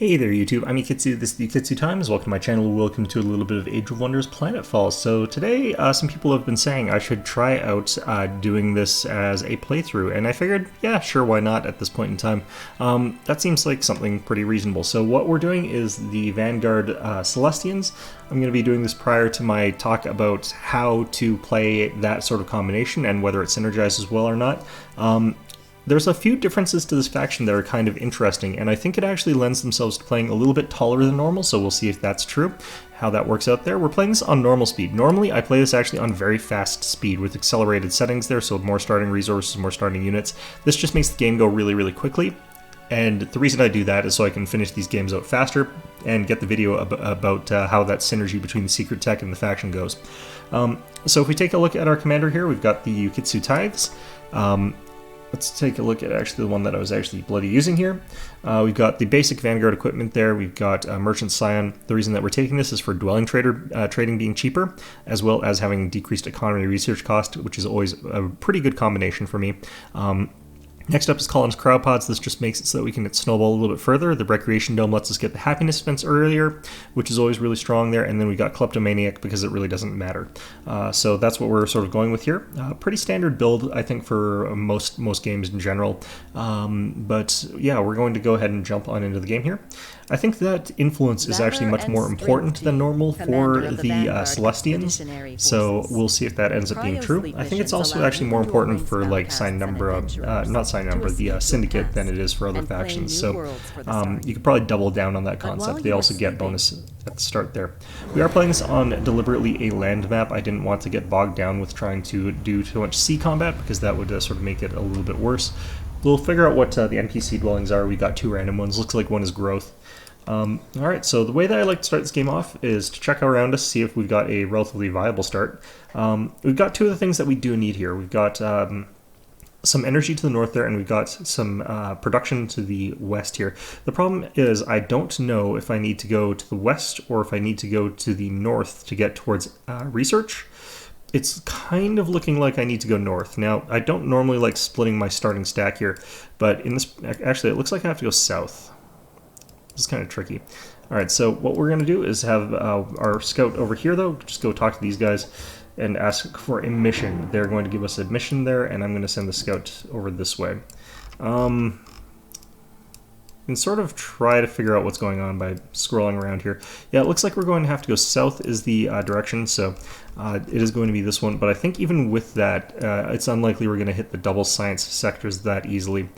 Hey there YouTube, I'm Yukitsu, this is the Yukitsu Times. Welcome to my channel, welcome to a little bit of Age of Wonders Planetfall. So today, some people have been saying I should try out doing this as a playthrough, and I figured, yeah, sure, why not at this point in time. That seems like something pretty reasonable. So what we're doing is the Vanguard Celestians. I'm going to be doing this prior to my talk about how to play that sort of combination and whether it synergizes well or not. There's a few differences to this faction that are kind of interesting, and I think it actually lends themselves to playing a little bit taller than normal, so we'll see if that's true, how that works out there. We're playing this on normal speed. Normally, I play this actually on very fast speed with accelerated settings there, so more starting resources, more starting units. This just makes the game go really, really quickly, and the reason I do that is so I can finish these games out faster and get the video about how that synergy between the secret tech and the faction goes. So if we take a look at our commander here, we've got the Yukitsu Tithes. Let's take a look at actually the one that I was actually bloody using here. We've got the basic Vanguard equipment there. We've got Merchant Scion. The reason that we're taking this is for dwelling trading being cheaper, as well as having decreased economy research cost, which is always a pretty good combination for me. Next up is Columns Cryopods. This just makes it so that we can snowball a little bit further. The Recreation Dome lets us get the happiness events earlier, which is always really strong there. And then we got Kleptomaniac because it really doesn't matter. So that's what we're sort of going with here. Pretty standard build, I think, for most games in general. But yeah, we're going to go ahead and jump on into the game here. I think that influence is actually much more important than normal for the Celestians, so we'll see if that ends up being true. I think it's also actually more important for like the Syndicate than it is for other factions, so you could probably double down on that concept. They also get bonus at the start there. We are playing this on deliberately a land map. I didn't want to get bogged down with trying to do too much sea combat because that would sort of make it a little bit worse. We'll figure out what the NPC dwellings are. We got two random ones. Looks like one is growth. Alright, so the way that I like to start this game off is to check around us, see if we've got a relatively viable start. We've got two of the things that we do need here. We've got some energy to the north there, and we've got some production to the west here. The problem is I don't know if I need to go to the west or if I need to go to the north to get towards research. It's kind of looking like I need to go north. Now, I don't normally like splitting my starting stack here, but in this, actually, it looks like I have to go south. This is kind of tricky. All right, so what we're going to do is have our scout over here, though. Just go talk to these guys and ask for a mission. They're going to give us a mission there, and I'm going to send the scout over this way. We can sort of try to figure out what's going on by scrolling around here. Yeah, it looks like we're going to have to go south is the direction, so it is going to be this one. But I think even with that, it's unlikely we're going to hit the double science sectors that easily.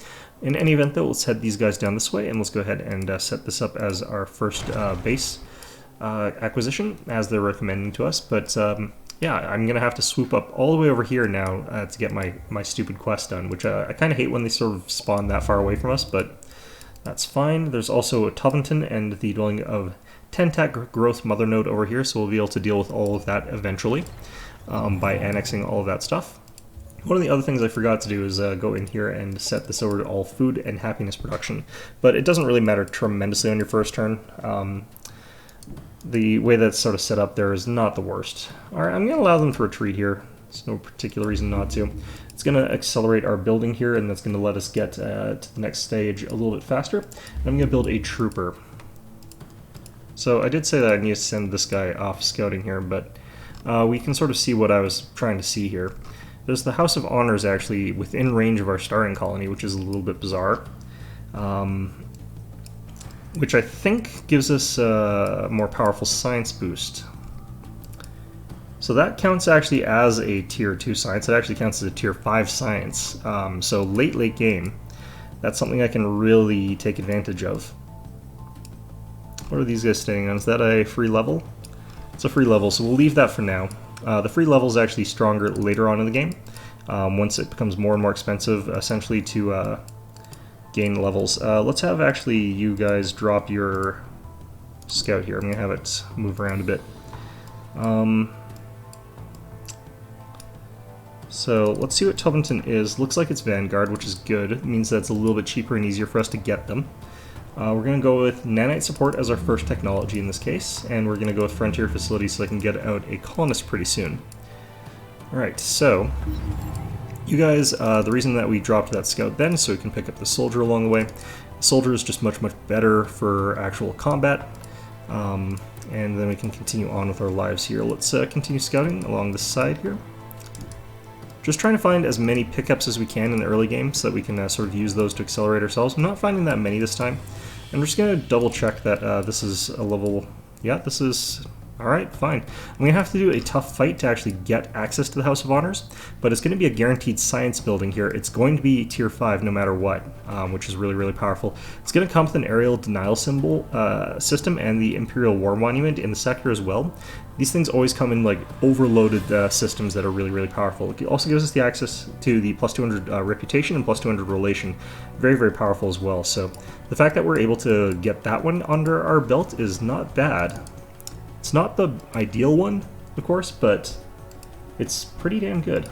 In any event, though, let's head these guys down this way, and let's go ahead and set this up as our first base acquisition, as they're recommending to us. But yeah, I'm going to have to swoop up all the way over here now to get my stupid quest done, which I kind of hate when they sort of spawn that far away from us, but that's fine. There's also a Tuvington and the dwelling of Tentac Growth Mother Node over here, so we'll be able to deal with all of that eventually by annexing all of that stuff. One of the other things I forgot to do is go in here and set this over to all food and happiness production, but it doesn't really matter tremendously on your first turn. The way that's sort of set up there is not the worst. Alright, I'm going to allow them to retreat here. There's no particular reason not to. It's going to accelerate our building here, and that's going to let us get to the next stage a little bit faster. And I'm going to build a trooper. So I did say that I need to send this guy off scouting here, but we can sort of see what I was trying to see here. There's the House of Honors actually within range of our starting colony, which is a little bit bizarre. Which I think gives us a more powerful science boost. So that counts actually as a tier 2 science. It actually counts as a tier 5 science. So late game, that's something I can really take advantage of. What are these guys staying on? Is that a free level? It's a free level, so we'll leave that for now. The free level is actually stronger later on in the game, once it becomes more and more expensive, essentially, to gain levels. Let's have actually you guys drop your scout here. I'm going to have it move around a bit. So let's see what Tubington is. Looks like it's Vanguard, which is good. It means that it's a little bit cheaper and easier for us to get them. We're going to go with nanite support as our first technology in this case, and we're going to go with frontier facilities so I can get out a colonist pretty soon. Alright, so you guys, the reason that we dropped that scout then, so we can pick up the soldier along the way, Soldier is just much better for actual combat. And then we can continue on with our lives here. Let's continue scouting along this side here. Just trying to find as many pickups as we can in the early game so that we can sort of use those to accelerate ourselves. I'm not finding that many this time. I'm just going to double check that this is a level... Yeah, this is... Alright, fine. I'm going to have to do a tough fight to actually get access to the House of Honors, but it's going to be a guaranteed science building here. It's going to be tier 5 no matter what, which is really powerful. It's going to come with an aerial denial symbol system and the Imperial War Monument in the sector as well. These things always come in like overloaded systems that are really powerful. It also gives us the access to the plus 200 reputation and plus 200 relation. Very powerful as well. So the fact that we're able to get that one under our belt is not bad. It's not the ideal one, of course, but it's pretty damn good.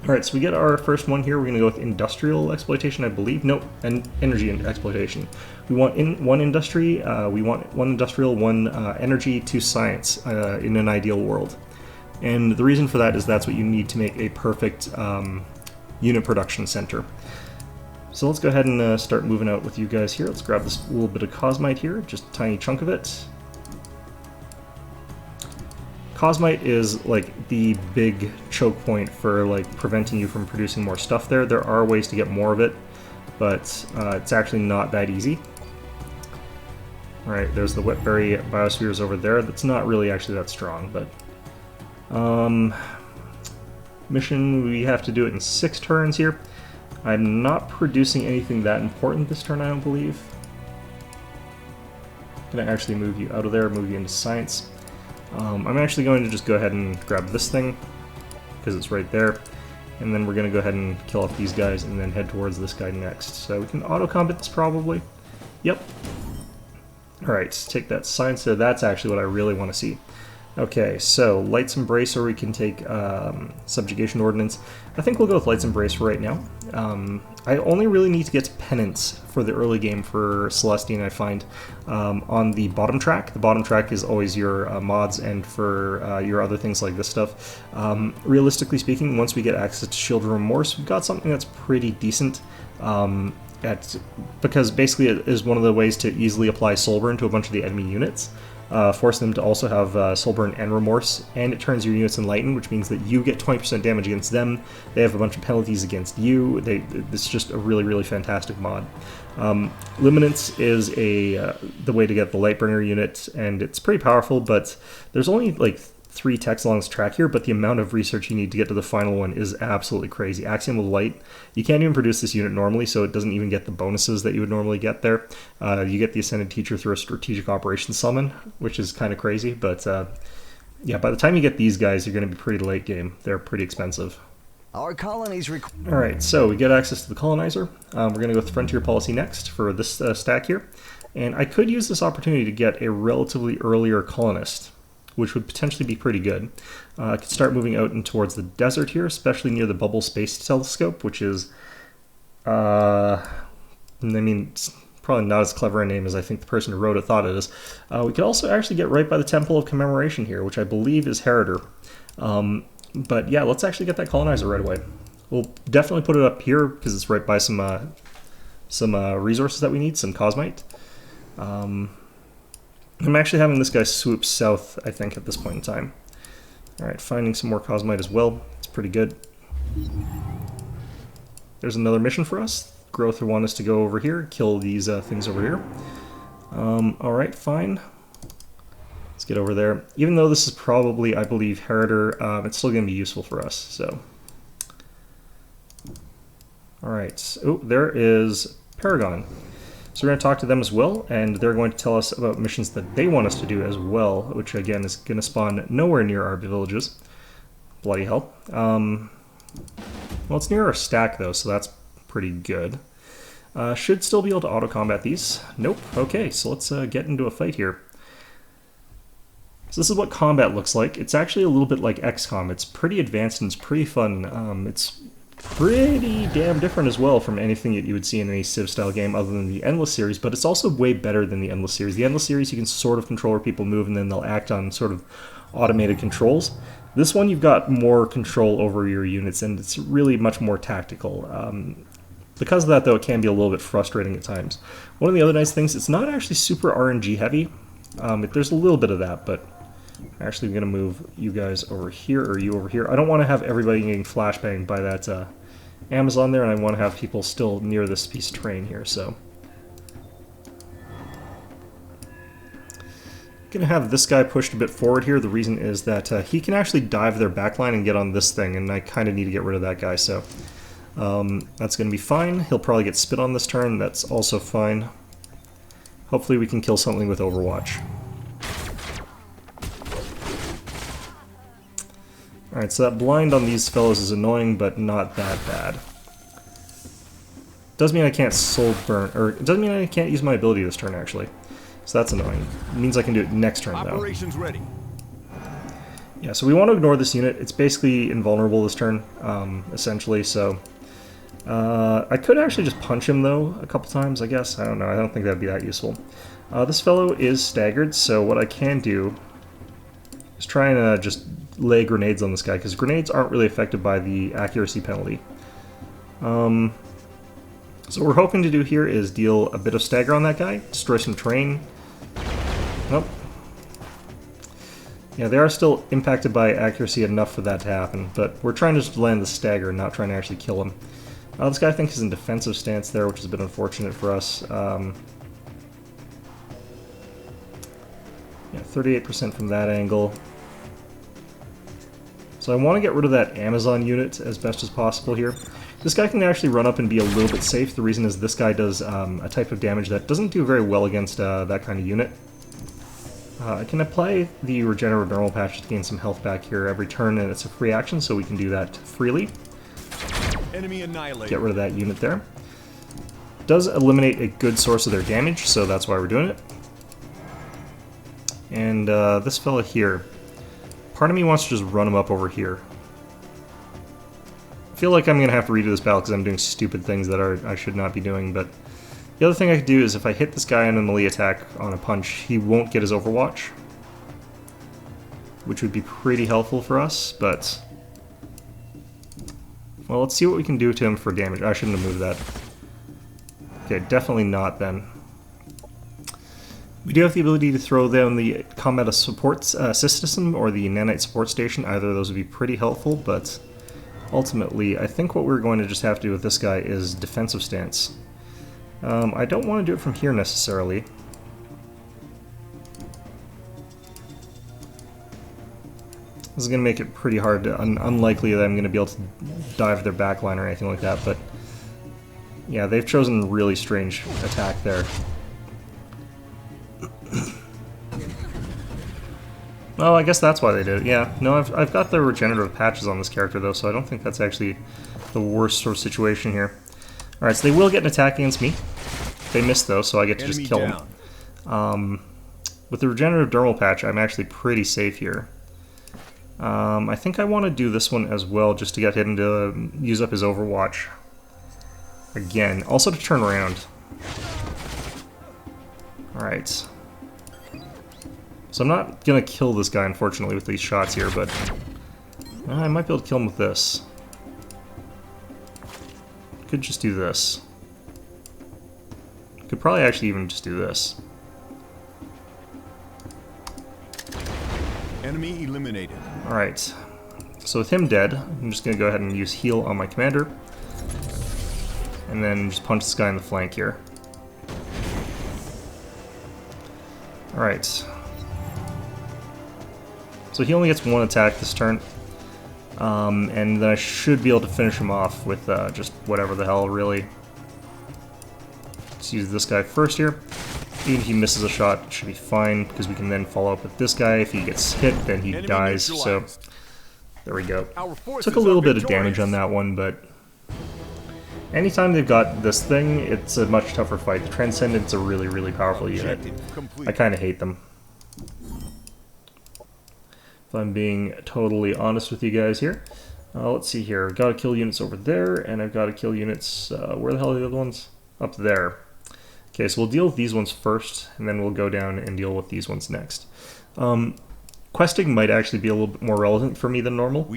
Alright, so we get our first one here. We're going to go with industrial exploitation, I believe. Nope, and energy exploitation. We want one industry, we want one industrial, one energy, 2 science in an ideal world. And the reason for that is that's what you need to make a perfect unit production center. So let's go ahead and start moving out with you guys here. Let's grab this little bit of cosmite here, just a tiny chunk of it. Cosmite is like the big choke point for like preventing you from producing more stuff there. There are ways to get more of it, but it's actually not that easy. Alright, there's the wetberry biospheres over there. That's not really actually that strong, but... mission, we have to do it in 6 turns here. I'm not producing anything that important this turn, I don't believe. I'm going to actually move you out of there, move you into science. I'm actually going to just go ahead and grab this thing, because it's right there, and then we're going to go ahead and kill off these guys and then head towards this guy next. So we can auto-combat this probably. Yep. Alright, take that science there. That's actually what I really want to see. Okay, so Light's Embrace, or we can take Subjugation Ordnance. I think we'll go with Light's Embrace for right now. I only really need to get to Penance for the early game for Celestian, I find, on the bottom track. The bottom track is always your mods, and for your other things like this stuff. Realistically speaking, once we get access to Shield of Remorse, we've got something that's pretty decent. Because basically it is one of the ways to easily apply Soulburn to a bunch of the enemy units. Force them to also have Soulburn and Remorse, and it turns your units Enlightened, which means that you get 20% damage against them. They have a bunch of penalties against you. It's just a really fantastic mod. Luminance is the way to get the Lightbringer unit, and it's pretty powerful, but there's only like 3 techs along this track here, but the amount of research you need to get to the final one is absolutely crazy. Axiom of Light, you can't even produce this unit normally, so it doesn't even get the bonuses that you would normally get there. You get the Ascended Teacher through a Strategic Operations Summon, which is kind of crazy, but yeah, by the time you get these guys, you're going to be pretty late game. They're pretty expensive. Our colonies Alright, so we get access to the Colonizer. We're going to go with Frontier Policy next for this stack here, and I could use this opportunity to get a relatively earlier colonist, which would potentially be pretty good. I could start moving out and towards the desert here, especially near the Bubble Space Telescope, which is, I mean, it's probably not as clever a name as I think the person who wrote it thought it is. We could also actually get right by the Temple of Commemoration here, which I believe is Heritor. But yeah, let's actually get that colonizer right away. We'll definitely put it up here because it's right by some resources that we need, some cosmite. I'm actually having this guy swoop south, I think, at this point in time. Alright, finding some more cosmite as well. It's pretty good. There's another mission for us. Growth will want us to go over here, kill these things over here. Alright, fine. Let's get over there. Even though this is probably, I believe, Heritor, it's still going to be useful for us, so... Alright, oh, there is Paragon. So we're going to talk to them as well, and they're going to tell us about missions that they want us to do as well, which again is going to spawn nowhere near our villages. Bloody hell. Well, it's near our stack though, so that's pretty good. Should still be able to auto-combat these. Nope. Okay, so let's get into a fight here. So this is what combat looks like. It's actually a little bit like XCOM. It's pretty advanced and it's pretty fun. It's pretty damn different as well from anything that you would see in any Civ-style game other than the Endless series, but it's also way better than the Endless series. The Endless series, you can sort of control where people move and then they'll act on sort of automated controls. This one, you've got more control over your units, and it's really much more tactical. Because of that, though, it can be a little bit frustrating at times. One of the other nice things, it's not actually super RNG heavy. There's a little bit of that, but I'm actually going to move you guys over here, or you over here. I don't want to have everybody getting flashbanged by that Amazon there, and I want to have people still near this piece of terrain here, so... Going to have this guy pushed a bit forward here. The reason is that he can actually dive their backline and get on this thing, and I kind of need to get rid of that guy, so that's going to be fine. He'll probably get spit on this turn. That's also fine. Hopefully we can kill something with Overwatch. Alright, so that blind on these fellows is annoying, but not that bad. Does mean I can't soul burn, or it doesn't mean I can't use my ability this turn, actually. So that's annoying. It means I can do it next turn, though. Operations ready. Yeah, so we want to ignore this unit. It's basically invulnerable this turn, essentially, so... I could actually just punch him, though, a couple times, I guess. I don't know. I don't think that'd be that useful. This fellow is staggered, so what I can do is try and just lay grenades on this guy, because grenades aren't really affected by the accuracy penalty. So what we're hoping to do here is deal a bit of stagger on that guy, destroy some terrain. Nope. Yeah, they are still impacted by accuracy enough for that to happen, but we're trying to just land the stagger, not trying to actually kill him. This guy, I think, is in defensive stance there, which is a bit unfortunate for us. Yeah, 38% from that angle. So I want to get rid of that Amazon unit as best as possible here. This guy can actually run up and be a little bit safe. The reason is this guy does a type of damage that doesn't do very well against that kind of unit. I can apply the regenerative normal patch to gain some health back here every turn, and it's a free action, so we can do that freely. Enemy annihilated. Get rid of that unit there. Does eliminate a good source of their damage, so that's why we're doing it. And this fella here, part of me wants to just run him up over here. I feel like I'm going to have to redo this battle because I'm doing stupid things that I should not be doing, but the other thing I could do is if I hit this guy on a melee attack on a punch, he won't get his Overwatch, which would be pretty helpful for us, but... Well, let's see what we can do to him for damage. I shouldn't have moved that. Okay, definitely not then. We do have the ability to throw down the combat support system or the nanite support station. Either of those would be pretty helpful, but ultimately, I think what we're going to just have to do with this guy is defensive stance. I don't want to do it from here necessarily. This is going to make it pretty hard, unlikely that I'm going to be able to dive their backline or anything like that, but yeah, they've chosen a really strange attack there. Well, I guess that's why they did it, yeah. No, I've got the regenerative patches on this character, though, so I don't think that's actually the worst sort of situation here. Alright, so they will get an attack against me. They missed, though, so I get to just kill them. With the regenerative dermal patch, I'm actually pretty safe here. I think I want to do this one as well, just to get him to use up his Overwatch. Again, also to turn around. Alright. So I'm not going to kill this guy, unfortunately, with these shots here, but I might be able to kill him with this. Could just do this. Could probably actually even just do this. Enemy eliminated. Alright. So with him dead, I'm just going to go ahead and use heal on my commander. And then just punch this guy in the flank here. Alright. So he only gets one attack this turn. And then I should be able to finish him off with just whatever the hell, really. Let's use this guy first here. Even if he misses a shot, it should be fine, because we can then follow up with this guy. If he gets hit, then he dies, so there we go. Took a little bit of damage on that one, but anytime they've got this thing, it's a much tougher fight. The Transcendent's a really, really powerful unit. I kind of hate them. If I'm being totally honest with you guys here. Let's see here. I've got to kill units over there, and I've got to kill units... where the hell are the other ones? Up there. Okay, so we'll deal with these ones first, and then we'll go down and deal with these ones next. questing might actually be a little bit more relevant for me than normal.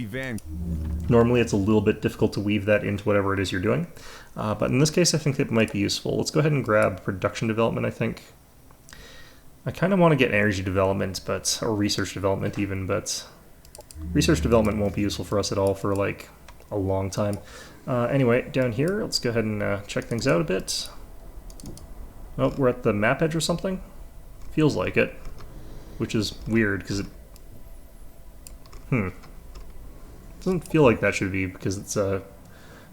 Normally it's a little bit difficult to weave that into whatever it is you're doing. But in this case, I think it might be useful. Let's go ahead and grab production development, I think. I kind of want to get energy development, or research development even, but research development won't be useful for us at all for like a long time. Anyway, down here, let's go ahead and check things out a bit. Oh, we're at the map edge or something? Feels like it, which is weird because it... Doesn't feel like that should be because it's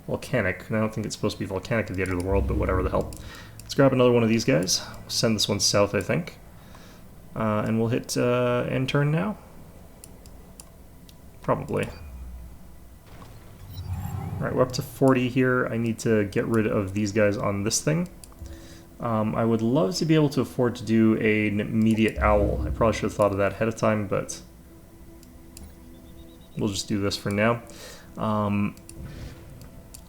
volcanic, and I don't think it's supposed to be volcanic at the edge of the world, but whatever the hell. Let's grab another one of these guys. We'll send this one south, I think. And we'll hit end turn now. Probably. Alright, we're up to 40 here. I need to get rid of these guys on this thing. I would love to be able to afford to do an immediate owl. I probably should have thought of that ahead of time, but we'll just do this for now.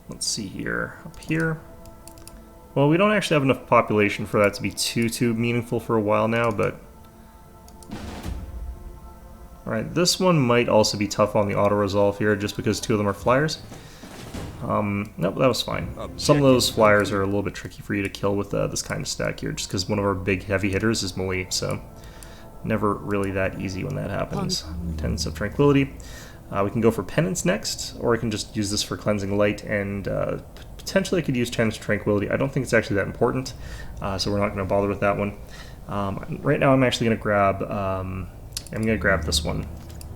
Let's see here. Up here. Well, we don't actually have enough population for that to be too meaningful for a while now, but... Alright, this one might also be tough on the auto-resolve here, just because two of them are flyers. Nope, that was fine. Some of those flyers are a little bit tricky for you to kill with this kind of stack here, just because one of our big heavy hitters is melee, so never really that easy when that happens. Tenets of Tranquility. We can go for Penance next, or I can just use this for Cleansing Light, and potentially I could use Tenets of Tranquility. I don't think it's actually that important, so we're not going to bother with that one. Right now I'm actually going to grab this one.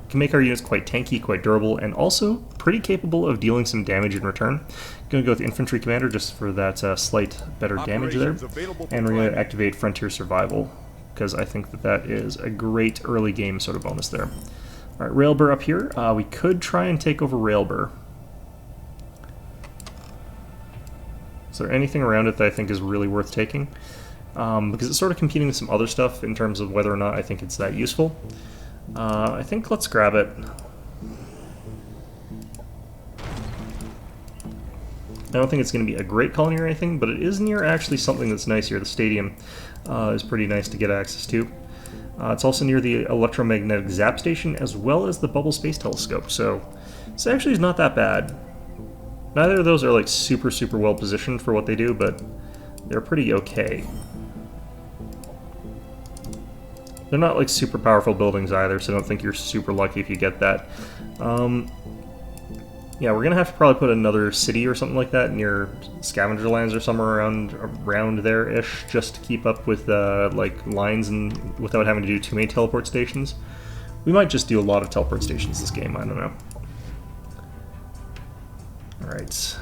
It can make our units quite tanky, quite durable, and also pretty capable of dealing some damage in return. I'm going to go with Infantry Commander just for that slight better damage there, and we're going to activate Frontier Survival, because I think that is a great early game sort of bonus there. Alright, Railbur up here. We could try and take over Railbur. Is there anything around it that I think is really worth taking? Because it's sort of competing with some other stuff in terms of whether or not I think it's that useful. I think let's grab it. I don't think it's going to be a great colony or anything, but it is near actually something that's nice here. The stadium is pretty nice to get access to. It's also near the electromagnetic zap station as well as the Bubble Space Telescope, so this actually is not that bad. Neither of those are like super well positioned for what they do, but they're pretty okay. They're not like super powerful buildings either, so I don't think you're super lucky if you get that. Yeah, we're gonna have to probably put another city or something like that near Scavenger Lands or somewhere around there-ish, just to keep up with like lines and without having to do too many teleport stations. We might just do a lot of teleport stations this game, I don't know. Alright,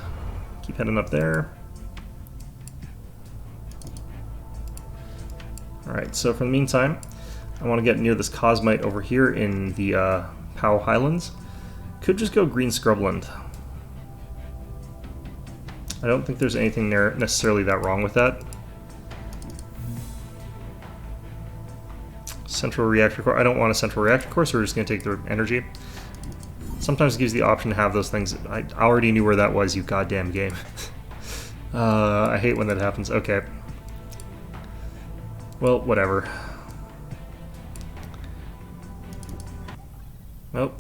keep heading up there. Alright, so for the meantime, I want to get near this Cosmite over here in the Pow Highlands. Could just go Green Scrubland. I don't think there's anything there necessarily that wrong with that. Central Reactor Core. I don't want a Central Reactor Core, so we're just going to take the energy. Sometimes it gives the option to have those things. I already knew where that was, you goddamn game. I hate when that happens. Okay. Well, whatever. Well,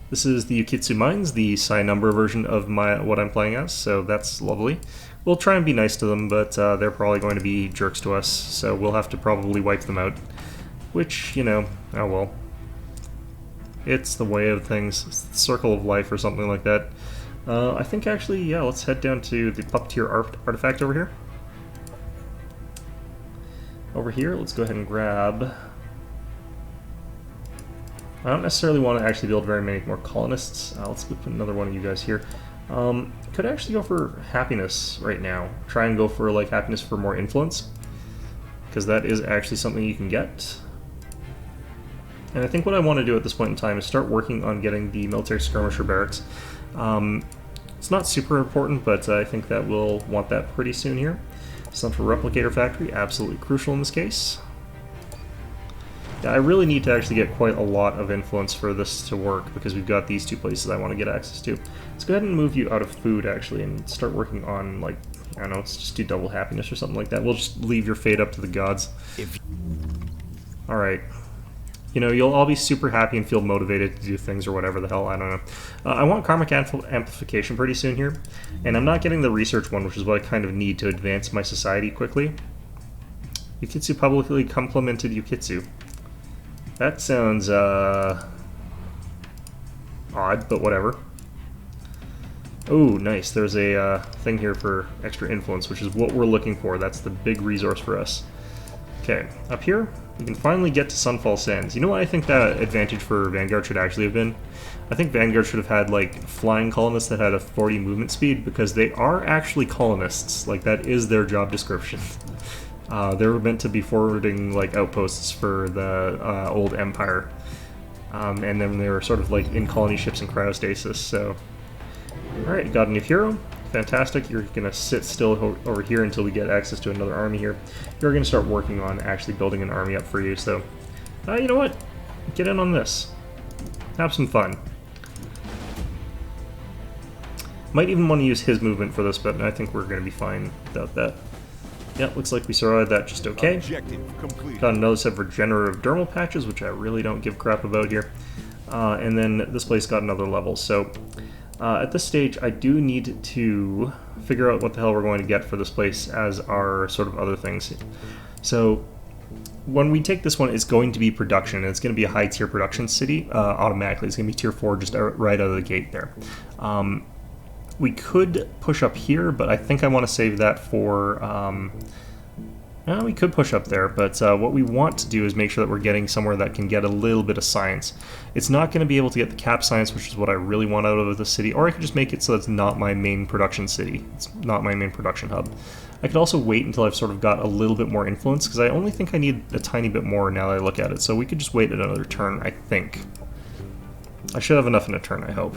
this is the Yukitsu Mines, the Psi number version of what I'm playing as, so that's lovely. We'll try and be nice to them, but they're probably going to be jerks to us, so we'll have to probably wipe them out. Which, you know, oh well. It's the way of things. It's the circle of life or something like that. I think actually, yeah, let's head down to the Puppeteer artifact over here. Over here, let's go ahead and grab... I don't necessarily want to actually build very many more colonists. Let's put another one of you guys here. Could actually go for happiness right now. Try and go for like happiness for more influence, because that is actually something you can get. And I think what I want to do at this point in time is start working on getting the military skirmisher barracks. It's not super important, but I think that we'll want that pretty soon here. Central Replicator Factory, absolutely crucial in this case. Yeah, I really need to actually get quite a lot of influence for this to work, because we've got these two places I want to get access to. Let's go ahead and move you out of food, actually, and start working on, like, I don't know, let's just do double happiness or something like that. We'll just leave your fate up to the gods. Alright. you know, you'll all be super happy and feel motivated to do things or whatever the hell, I don't know. I want karmic amplification pretty soon here, and I'm not getting the research one, which is what I kind of need to advance my society quickly. Yukitsu publicly complimented Yukitsu. That sounds, odd, but whatever. Oh, nice. There's a thing here for extra influence, which is what we're looking for. That's the big resource for us. Okay, up here, we can finally get to Sunfall Sands. You know what I think that advantage for Vanguard should actually have been? I think Vanguard should have had, like, flying colonists that had a 40 movement speed, because they are actually colonists. Like, that is their job description. They were meant to be forwarding, like, outposts for the old Empire. And then they were sort of, like, in colony ships and cryostasis, so... Alright, got a new hero. Fantastic. You're going to sit still over here until we get access to another army here. You're going to start working on actually building an army up for you, so... you know what? Get in on this. Have some fun. Might even want to use his movement for this, but I think we're going to be fine without that. Yeah, looks like we survived that just okay. Objective complete. Got another set of regenerative dermal patches, which I really don't give crap about here. And then this place got another level, so... at this stage, I do need to figure out what the hell we're going to get for this place as our sort of other things. So, when we take this one, it's going to be production, and it's going to be a high-tier production city automatically. It's going to be tier 4 just right out of the gate there. We could push up here, but I think I want to save that for... we could push up there, but what we want to do is make sure that we're getting somewhere that can get a little bit of science. It's not going to be able to get the cap science, which is what I really want out of the city, or I could just make it so it's not my main production city. It's not my main production hub. I could also wait until I've sort of got a little bit more influence, because I only think I need a tiny bit more now that I look at it, so we could just wait another turn, I think. I should have enough in a turn, I hope.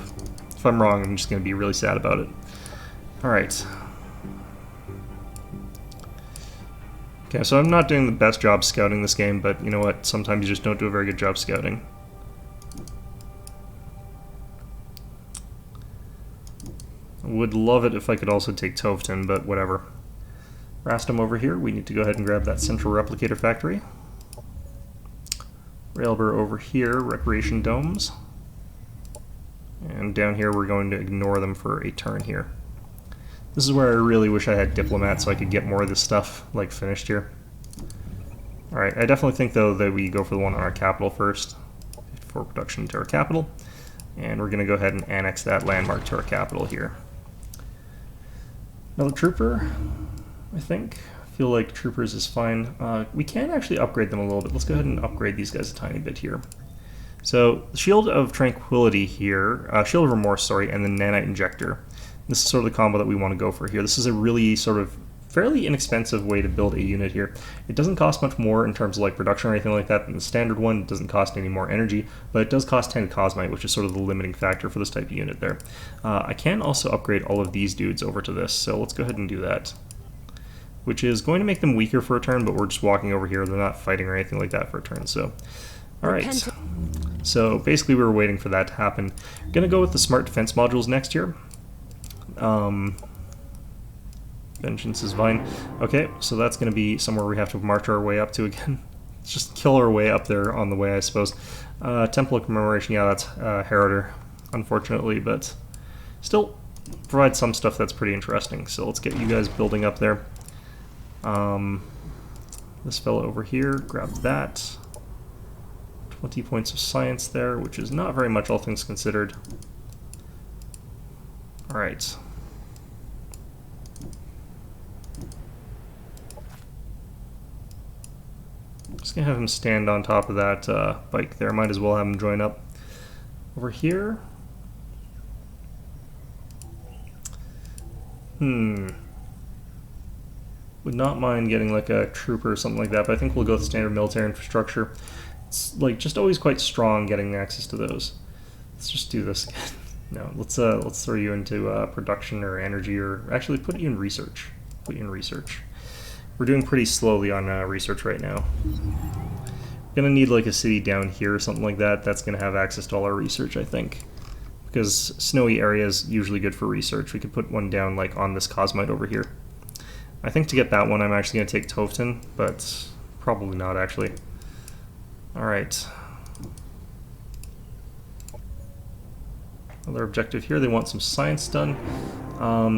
If I'm wrong, I'm just going to be really sad about it. Alright. Okay, so I'm not doing the best job scouting this game, but you know what? Sometimes you just don't do a very good job scouting. Would love it if I could also take Toveton, but whatever. Rastum over here, we need to go ahead and grab that central replicator factory. Railbur over here, recreation domes. And down here we're going to ignore them for a turn here. This is where I really wish I had diplomats so I could get more of this stuff, like, finished here. Alright, I definitely think, though, that we go for the one on our capital first, for production to our capital. And we're going to go ahead and annex that landmark to our capital here. Another trooper, I think. I feel like troopers is fine. We can actually upgrade them a little bit. Let's go ahead and upgrade these guys a tiny bit here. So, Shield of Tranquility here, Shield of Remorse, sorry, and the Nanite Injector. This is sort of the combo that we want to go for here. This is a really sort of fairly inexpensive way to build a unit here. It doesn't cost much more in terms of like production or anything like that than the standard one. It doesn't cost any more energy, but it does cost 10 Cosmite, which is sort of the limiting factor for this type of unit there. I can also upgrade all of these dudes over to this, so let's go ahead and do that. Which is going to make them weaker for a turn, but we're just walking over here. They're not fighting or anything like that for a turn, so... Alright, so basically we were waiting for that to happen. We're going to go with the Smart Defense modules next here. Vengeance is fine. Okay, so that's going to be somewhere we have to march our way up to again. Just kill our way up there on the way, I suppose. Temple of Commemoration, yeah, that's Heriter, unfortunately, but still provides some stuff that's pretty interesting. So let's get you guys building up there. This fellow over here, grab that. 20 points of science there, which is not very much, all things considered. Alright. Just gonna have him stand on top of that bike there. Might as well have him join up. Over here. Would not mind getting like a trooper or something like that, but I think we'll go with standard military infrastructure. It's like just always quite strong getting access to those. Let's just do this again. No, let's throw you into production or energy, or actually put you in research. Put you in research. We're doing pretty slowly on research right now. We're gonna need like a city down here or something like that. That's gonna have access to all our research, I think, because snowy area is usually good for research. We could put one down like on this Cosmite over here. I think to get that one, I'm actually gonna take Toveton, but probably not actually. All right, Another objective here, they want some science done.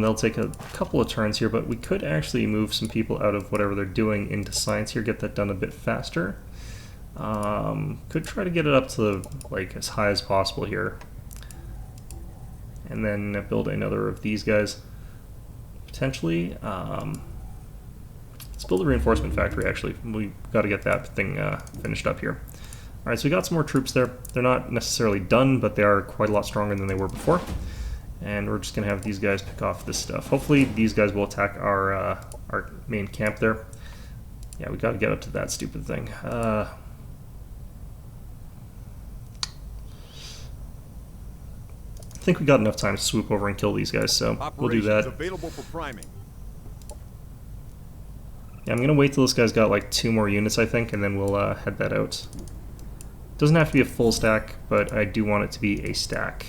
They'll take a couple of turns here, but we could actually move some people out of whatever they're doing into science here, get that done a bit faster. Could try to get it up to like as high as possible here. And then build another of these guys. Potentially. Let's build a reinforcement factory actually. We got to get that thing finished up here. Alright, so we got some more troops there. They're not necessarily done, but they are quite a lot stronger than they were before. And we're just going to have these guys pick off this stuff. Hopefully these guys will attack our main camp there. Yeah, we got to get up to that stupid thing. I think we got enough time to swoop over and kill these guys, so we'll do that. Available for priming. Yeah, I'm going to wait till this guy's got like 2 more units, I think, and then we'll head that out. Doesn't have to be a full stack, but I do want it to be a stack.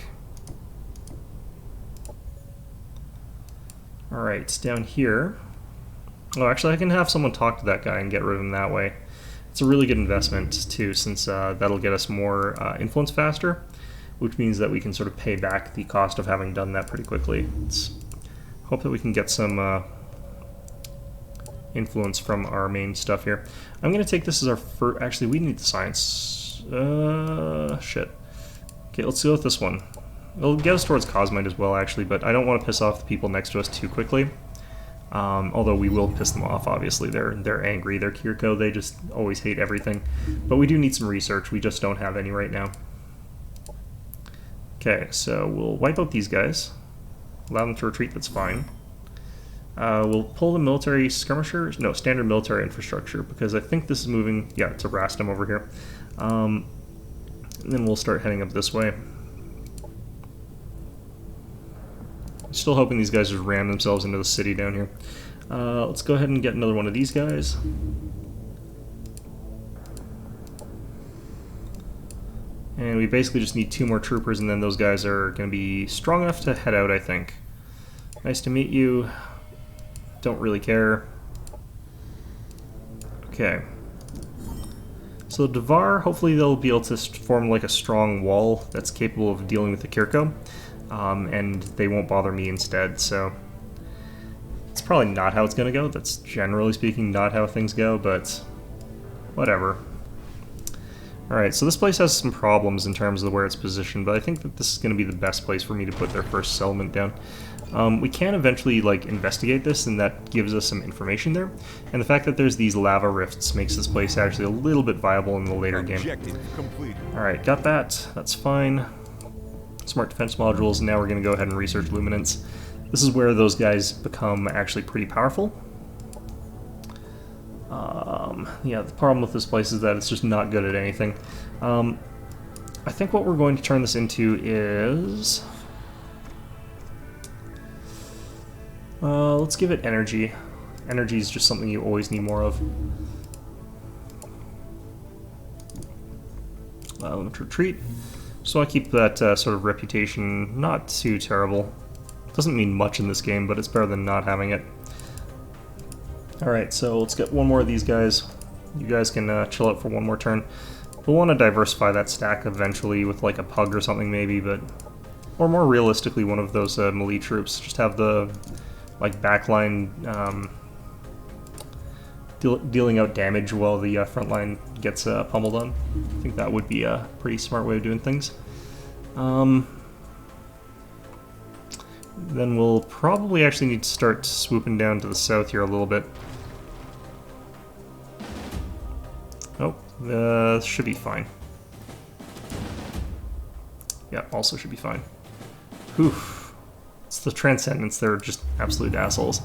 Alright, down here. Oh, actually I can have someone talk to that guy and get rid of him that way. It's a really good investment too, since that'll get us more influence faster, which means that we can sort of pay back the cost of having done that pretty quickly. Let's hope that we can get some influence from our main stuff here. I'm going to take this as our first... Actually, we need the science... shit. Okay, let's go with this one. It'll get us towards Cosmite as well, actually, but I don't want to piss off the people next to us too quickly. Although we will piss them off, obviously. They're angry, they're Kirko, they just always hate everything. But we do need some research, we just don't have any right now. Okay, so we'll wipe out these guys. Allow them to retreat, that's fine. We'll pull the military skirmishers, no, standard military infrastructure, because I think this is moving, yeah, to Rastum over here. And then we'll start heading up this way. Still hoping these guys just ram themselves into the city down here. Let's go ahead and get another one of these guys. And we basically just need 2 more troopers, and then those guys are going to be strong enough to head out, I think. Nice to meet you. Don't really care. Okay. So Devar, hopefully they'll be able to form like a strong wall that's capable of dealing with the Kirko. And they won't bother me instead, so it's probably not how it's going to go. That's generally speaking not how things go, but whatever. Alright, so this place has some problems in terms of where it's positioned, but I think that this is going to be the best place for me to put their first settlement down. We can eventually like investigate this, and that gives us some information there. And the fact that there's these lava rifts makes this place actually a little bit viable in the later game. Alright, got that. That's fine. Smart defense modules, and now we're going to go ahead and research luminance. This is where those guys become actually pretty powerful. Yeah, the problem with this place is that it's just not good at anything. I think what we're going to turn this into is... let's give it energy. Energy is just something you always need more of. Let's retreat. So I keep that sort of reputation not too terrible. Doesn't mean much in this game, but it's better than not having it. Alright, so let's get one more of these guys. You guys can chill out for one more turn. We'll want to diversify that stack eventually with like a pug or something maybe, but... Or more realistically, one of those melee troops. Just have the like backline dealing out damage while the front line gets pummeled on. I think that would be a pretty smart way of doing things. Then we'll probably actually need to start swooping down to the south here a little bit. Oh, should be fine. Yeah, also should be fine. Whew. It's the Transcendents, they're just absolute assholes.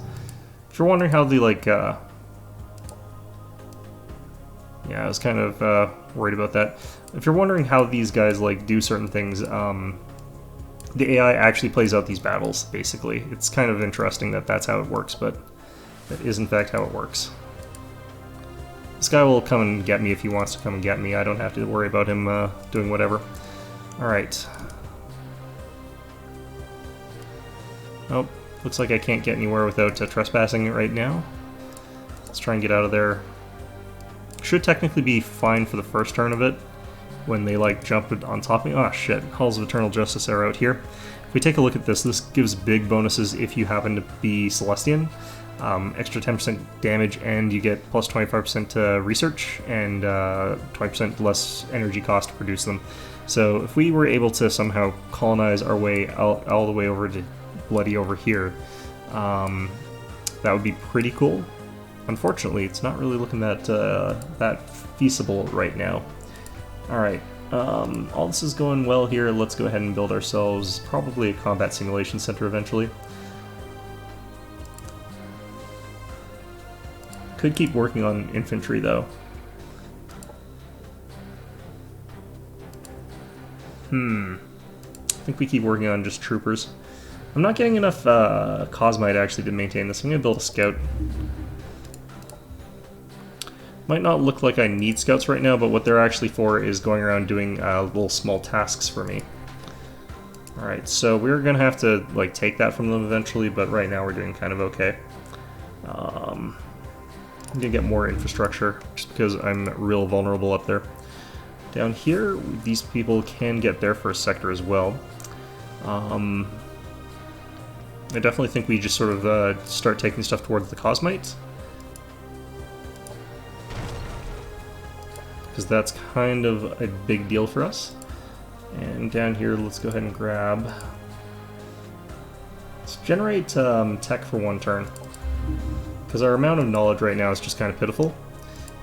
If you're wondering how the, like, yeah, I was kind of worried about that. If you're wondering how these guys, like, do certain things, the AI actually plays out these battles, basically. It's kind of interesting that that's how it works, but that is in fact how it works. This guy will come and get me if he wants to come and get me. I don't have to worry about him doing whatever. Alright. Oh, looks like I can't get anywhere without trespassing it right now. Let's try and get out of there. Should technically be fine for the first turn of it. when they like jump on top of me. Oh shit, Halls of Eternal Justice are out here. If we take a look at this, this gives big bonuses if you happen to be Celestian. Extra 10% damage, and you get plus 25% research and 20% less energy cost to produce them. So if we were able to somehow colonize our way all the way over to Bloody over here, that would be pretty cool. Unfortunately, it's not really looking that feasible right now. Alright, all this is going well here. Let's go ahead and build ourselves probably a combat simulation center eventually. Could keep working on infantry though. I think we keep working on just troopers. I'm not getting enough Cosmite actually to maintain this. I'm going to build a scout. Might not look like I need scouts right now, but what they're actually for is going around doing little small tasks for me. Alright, so we're going to have to like take that from them eventually, but right now we're doing kind of okay. I'm going to get more infrastructure, just because I'm real vulnerable up there. Down here, these people can get their first sector as well. I definitely think we just sort of start taking stuff towards the Cosmite. Because that's kind of a big deal for us. And down here, let's go ahead and grab... Let's generate tech for one turn. Because our amount of knowledge right now is just kind of pitiful.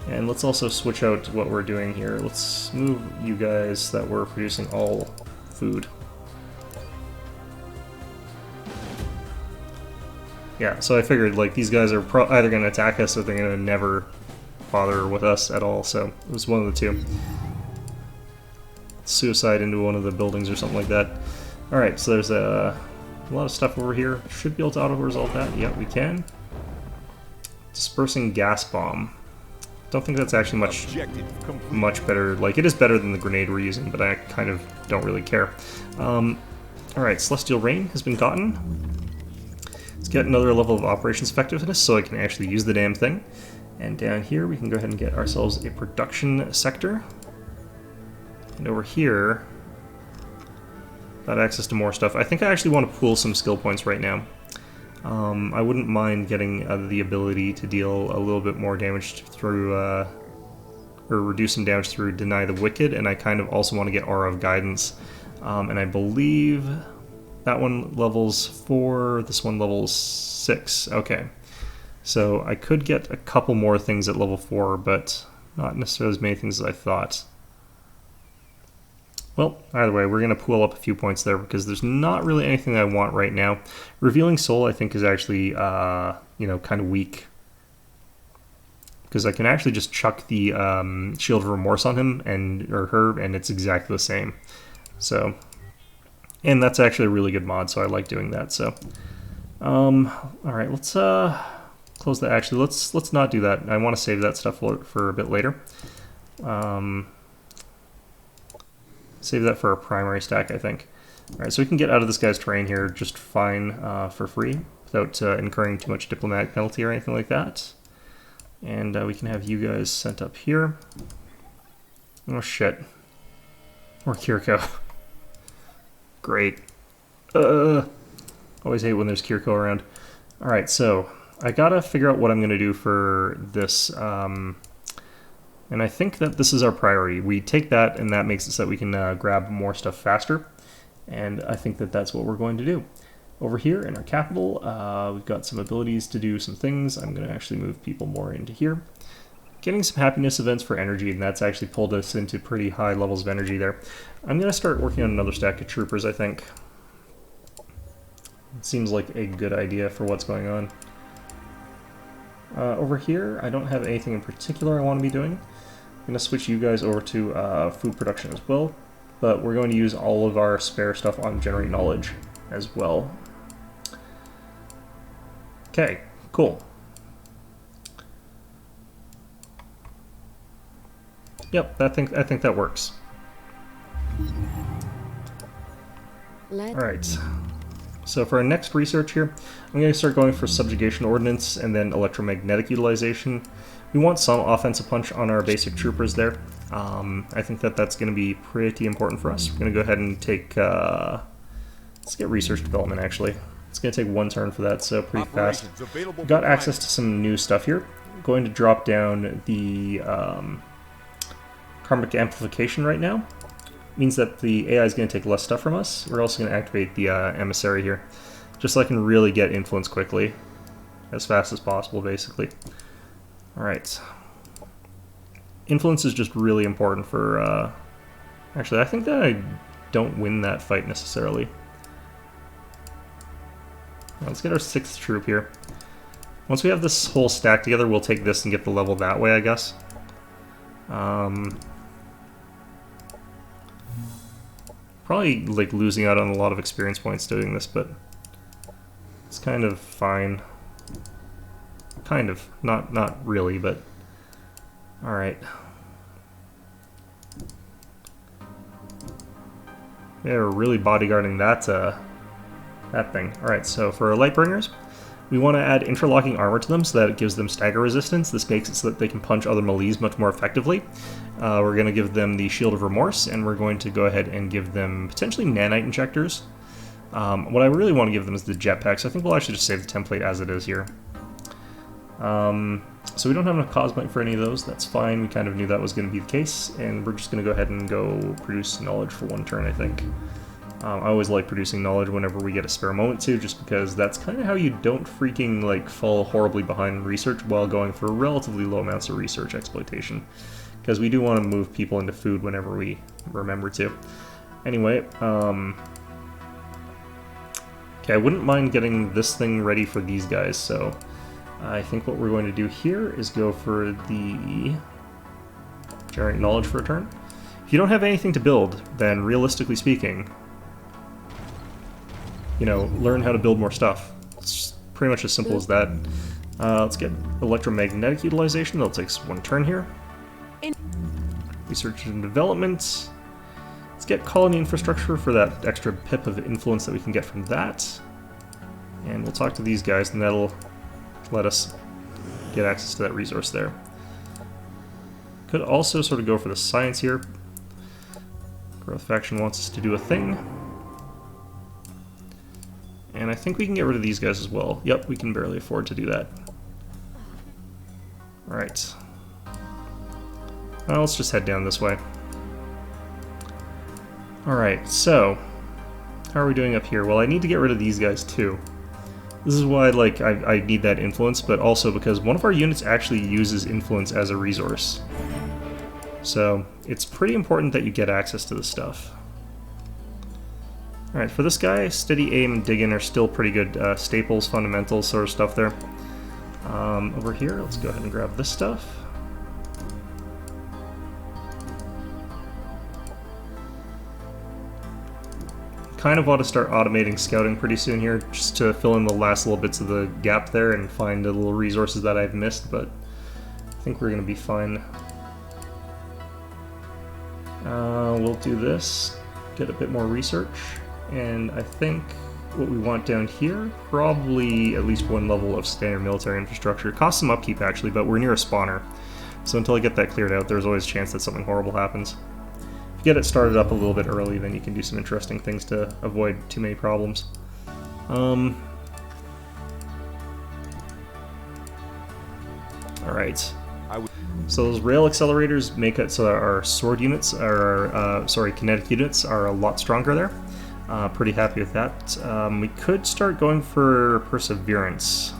And let's also switch out what we're doing here. Let's move you guys that we're producing all food. Yeah, so I figured like these guys are either going to attack us or they're going to never bother with us at all, so it was one of the two. Suicide into one of the buildings or something like that. Alright, so there's a lot of stuff over here. Should be able to auto-resolve that. Yeah, we can. Dispersing gas bomb. Don't think that's actually much better. Like, it is better than the grenade we're using, but I kind of don't really care. Alright, Celestial Rain has been gotten. Let's get another level of operations effectiveness so I can actually use the damn thing. And down here we can go ahead and get ourselves a production sector. And over here, got access to more stuff. I think I actually want to pool some skill points right now. I wouldn't mind getting the ability to deal a little bit more damage through, or reduce some damage through Deny the Wicked, and I kind of also want to get Aura of Guidance. And I believe that one levels 4, this one levels 6. Okay. So I could get a couple more things at level 4, but not necessarily as many things as I thought. Well, either way, we're going to pool up a few points there because there's not really anything I want right now. Revealing Soul, I think, is actually, you know, kind of weak. Because I can actually just chuck the Shield of Remorse on him or her, and it's exactly the same. So, and that's actually a really good mod, so I like doing that. So, all right, let's close that. Actually, let's not do that. I want to save that stuff for a bit later. Save that for our primary stack, I think. Alright, so we can get out of this guy's terrain here just fine for free, without incurring too much diplomatic penalty or anything like that. And we can have you guys sent up here. Oh shit. More Kiriko. Great. Always hate when there's Kiriko around. Alright, so I gotta figure out what I'm gonna do for this, and I think that this is our priority. We take that, and that makes it so that we can grab more stuff faster. And I think that that's what we're going to do. Over here in our capital, we've got some abilities to do some things. I'm going to actually move people more into here. Getting some happiness events for energy, and that's actually pulled us into pretty high levels of energy there. I'm going to start working on another stack of troopers, I think. It seems like a good idea for what's going on. Over here, I don't have anything in particular I want to be doing. I'm going to switch you guys over to food production as well, but we're going to use all of our spare stuff on Generate Knowledge as well. Okay, cool. Yep, I think that works. Alright, so for our next research here, I'm going to start going for Subjugation Ordnance and then Electromagnetic Utilization. We want some offensive punch on our basic troopers there. I think that that's going to be pretty important for us. We're going to go ahead and take, let's get research development actually. It's going to take 1 turn for that, so pretty fast. We've got access to some new stuff here. I'm going to drop down the karmic amplification right now. Means that the AI is going to take less stuff from us. We're also going to activate the emissary here, just so I can really get influence quickly, as fast as possible, basically. Alright. Influence is just really important for... Actually, I think that I don't win that fight necessarily. Let's get our 6th troop here. Once we have this whole stack together, we'll take this and get the level that way, I guess. Probably like losing out on a lot of experience points doing this, but it's kind of fine. Kind of. Not really, but... Alright. Yeah, we're really bodyguarding that thing. Alright, so for our Lightbringers, we want to add interlocking armor to them so that it gives them stagger resistance. This makes it so that they can punch other melees much more effectively. We're going to give them the Shield of Remorse, and we're going to go ahead and give them potentially nanite injectors. What I really want to give them is the jetpacks. I think we'll actually just save the template as it is here. So we don't have enough Cosmite for any of those. That's fine. We kind of knew that was going to be the case, and we're just going to go ahead and go produce knowledge for 1 turn, I think. I always like producing knowledge whenever we get a spare moment to, just because that's kind of how you don't freaking like fall horribly behind research while going for relatively low amounts of research exploitation. Because we do want to move people into food whenever we remember to. Anyway, okay, I wouldn't mind getting this thing ready for these guys, so I think what we're going to do here is go for the generate knowledge for a turn. If you don't have anything to build, then realistically speaking, you know, learn how to build more stuff. It's pretty much as simple as that. Let's get electromagnetic utilization. That'll take 1 turn here. Research and development. Let's get colony infrastructure for that extra pip of influence that we can get from that. And we'll talk to these guys, and that'll let us get access to that resource there. Could also sort of go for the science here. Growth faction wants us to do a thing. And I think we can get rid of these guys as well. Yep, we can barely afford to do that. Alright. Well, let's just head down this way. Alright, so how are we doing up here? Well, I need to get rid of these guys too. This is why like I need that influence, but also because one of our units actually uses influence as a resource. So it's pretty important that you get access to this stuff. Alright, for this guy, steady aim and dig in are still pretty good staples, fundamentals sort of stuff there. Over here, let's go ahead and grab this stuff. Kind of want to start automating scouting pretty soon here, just to fill in the last little bits of the gap there and find the little resources that I've missed, but I think we're going to be fine. We'll do this, get a bit more research, and I think what we want down here, probably at least 1 level of standard military infrastructure. It costs some upkeep actually, but we're near a spawner, so until I get that cleared out, there's always a chance that something horrible happens. If you get it started up a little bit early, then you can do some interesting things to avoid too many problems. Alright. So those rail accelerators make it so that our sword units, kinetic units are a lot stronger there. Pretty happy with that. We could start going for Perseverance.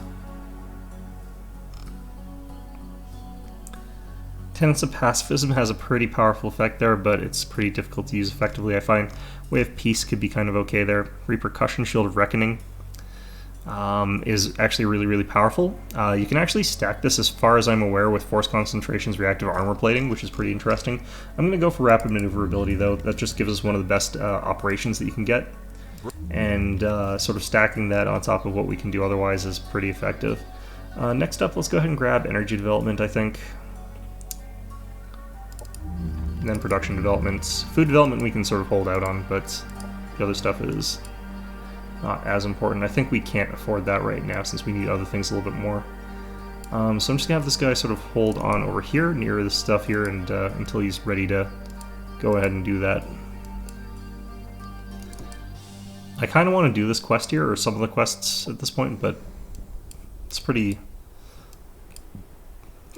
Tenets of Pacifism has a pretty powerful effect there, but it's pretty difficult to use effectively, I find. Way of Peace could be kind of okay there. Repercussion Shield of Reckoning is actually really, really powerful. You can actually stack this, as far as I'm aware, with Force Concentration's Reactive Armor Plating, which is pretty interesting. I'm going to go for Rapid Maneuverability, though. That just gives us one of the best operations that you can get. And sort of stacking that on top of what we can do otherwise is pretty effective. Next up, let's go ahead and grab Energy Development, I think. And then Production Development. Food Development we can sort of hold out on, but the other stuff is not as important. I think we can't afford that right now since we need other things a little bit more. So I'm just gonna have this guy sort of hold on over here near this stuff here, and until he's ready to go ahead and do that. I kind of want to do this quest here, or some of the quests at this point, but it's pretty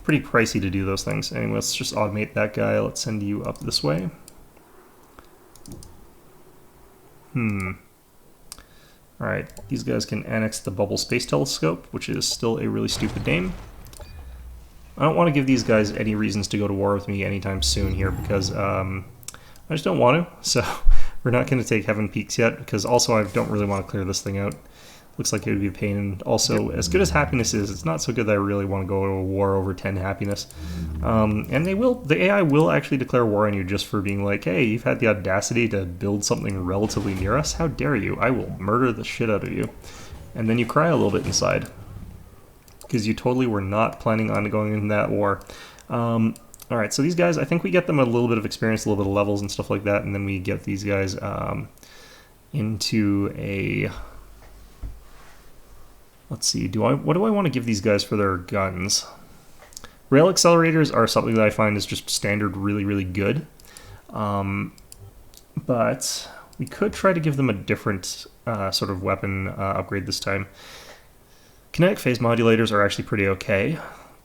pricey to do those things. Anyway, let's just automate that guy. Let's send you up this way. Alright, these guys can annex the Bubble Space Telescope, which is still a really stupid name. I don't want to give these guys any reasons to go to war with me anytime soon here, because I just don't want to. So we're not going to take Heaven Peaks yet, because also I don't really want to clear this thing out. Looks like it would be a pain, and also, as good as happiness is, it's not so good that I really want to go to a war over 10 happiness. And the AI will actually declare war on you just for being like, hey, you've had the audacity to build something relatively near us? How dare you? I will murder the shit out of you. And then you cry a little bit inside, because you totally were not planning on going in that war. Alright, so these guys, I think we get them a little bit of experience, a little bit of levels and stuff like that, and then we get these guys into a... Let's see, what do I want to give these guys for their guns? Rail accelerators are something that I find is just standard really, really good. But we could try to give them a different sort of weapon upgrade this time. Kinetic phase modulators are actually pretty okay.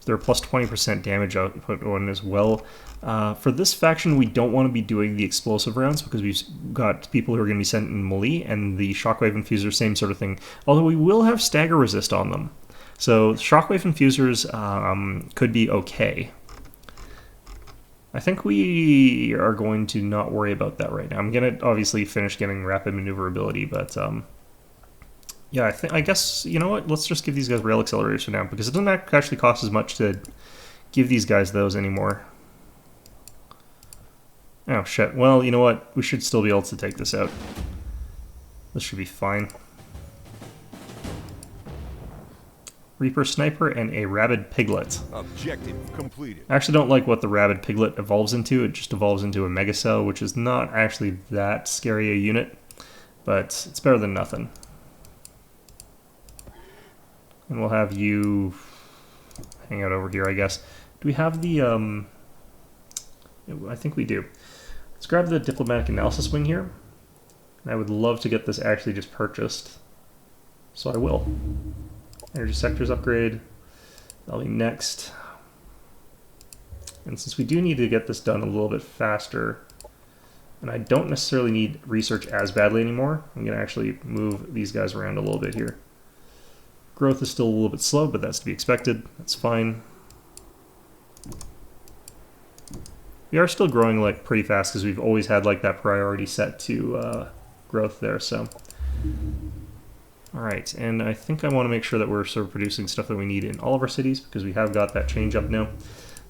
They're plus 20% damage output one as well. For this faction, we don't want to be doing the explosive rounds because we've got people who are going to be sent in melee, and the shockwave infusers, same sort of thing. Although we will have stagger resist on them. So shockwave infusers could be okay. I think we are going to not worry about that right now. I'm going to obviously finish getting rapid maneuverability, but yeah, I guess, you know what, let's just give these guys rail accelerators for now, because it doesn't actually cost as much to give these guys those anymore. Oh shit, well, you know what, we should still be able to take this out. This should be fine. Reaper Sniper and a Rabid Piglet. Objective completed. I actually don't like what the Rabid Piglet evolves into. It just evolves into a Mega Cell, which is not actually that scary a unit, but it's better than nothing. And we'll have you hang out over here, I guess. Do we have the, I think we do. Let's grab the Diplomatic Analysis Wing here. And I would love to get this actually just purchased. So I will. Energy Sectors upgrade. That'll be next. And since we do need to get this done a little bit faster, and I don't necessarily need research as badly anymore, I'm going to actually move these guys around a little bit here. Growth is still a little bit slow, but that's to be expected. That's fine. We are still growing like pretty fast because we've always had like that priority set to growth there. So, all right, and I think I want to make sure that we're sort of producing stuff that we need in all of our cities because we have got that change up now.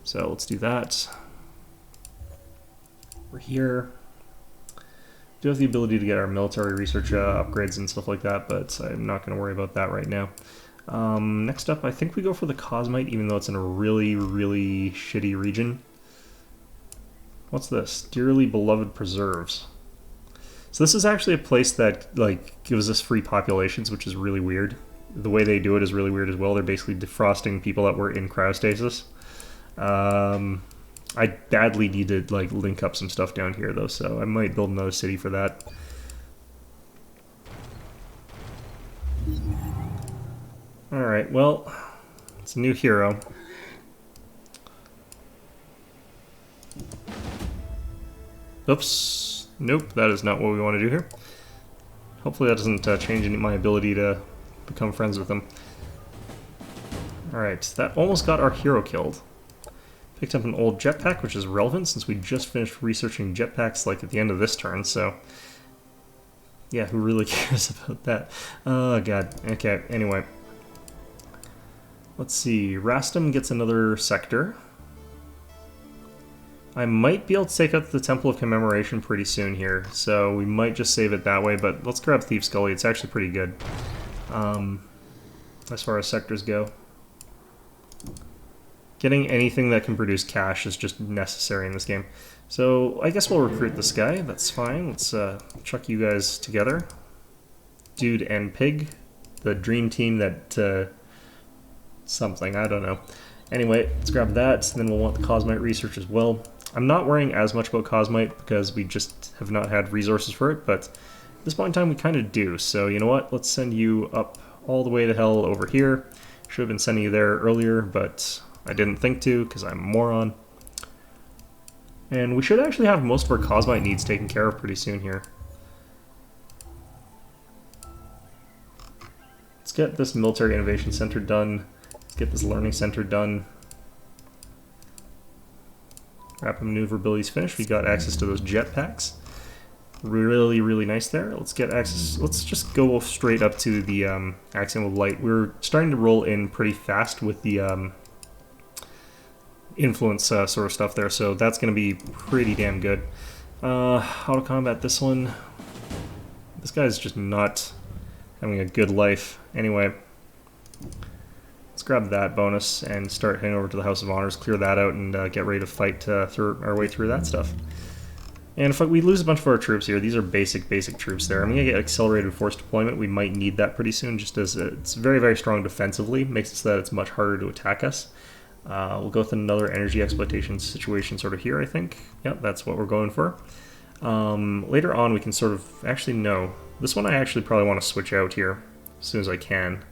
So let's do that. We're here. Do have the ability to get our military research upgrades and stuff like that, but I'm not going to worry about that right now. Next up, I think we go for the Cosmite, even though it's in a really, really shitty region. What's this? Dearly Beloved Preserves. So this is actually a place that like gives us free populations, which is really weird. The way they do it is really weird as well. They're basically defrosting people that were in cryostasis. I badly need to like link up some stuff down here though, so I might build another city for that. Alright, well, it's a new hero. Oops. Nope, that is not what we want to do here. Hopefully that doesn't change my ability to become friends with them. Alright, that almost got our hero killed. Picked up an old jetpack, which is relevant since we just finished researching jetpacks like at the end of this turn, so... yeah, who really cares about that? Oh god, okay, anyway. Let's see, Rastum gets another sector. I might be able to take out the Temple of Commemoration pretty soon here, so we might just save it that way, but let's grab Thief's Gully, it's actually pretty good. As far as sectors go. Getting anything that can produce cash is just necessary in this game. So I guess we'll recruit this guy, that's fine. Let's chuck you guys together. Dude and Pig, the dream team that something, I don't know. Anyway, let's grab that, and then we'll want the Cosmite research as well. I'm not worrying as much about Cosmite because we just have not had resources for it, but at this point in time we kind of do. So you know what, let's send you up all the way to hell over here. Should have been sending you there earlier, but I didn't think to because I'm a moron. And we should actually have most of our Cosmite needs taken care of pretty soon here. Let's get this Military Innovation Center done. Let's get this Learning Center done. Rapid maneuverability's finished. We got access to those jetpacks. Really, really nice there. Let's get access. Let's just go straight up to the Axiom of Light. We're starting to roll in pretty fast with the influence sort of stuff there, so that's going to be pretty damn good. Auto combat this one. This guy's just not having a good life. Anyway, let's grab that bonus and start heading over to the House of Honors, clear that out, and get ready to fight through our way through that stuff. And if we lose a bunch of our troops here, these are basic troops there. I'm going to get accelerated force deployment. We might need that pretty soon, just as it's very, very strong defensively. Makes it so that it's much harder to attack us. We'll go with another energy exploitation situation sort of here, I think. Yep, that's what we're going for. Later on, we can sort of... Actually, no. This one I actually probably want to switch out here as soon as I can.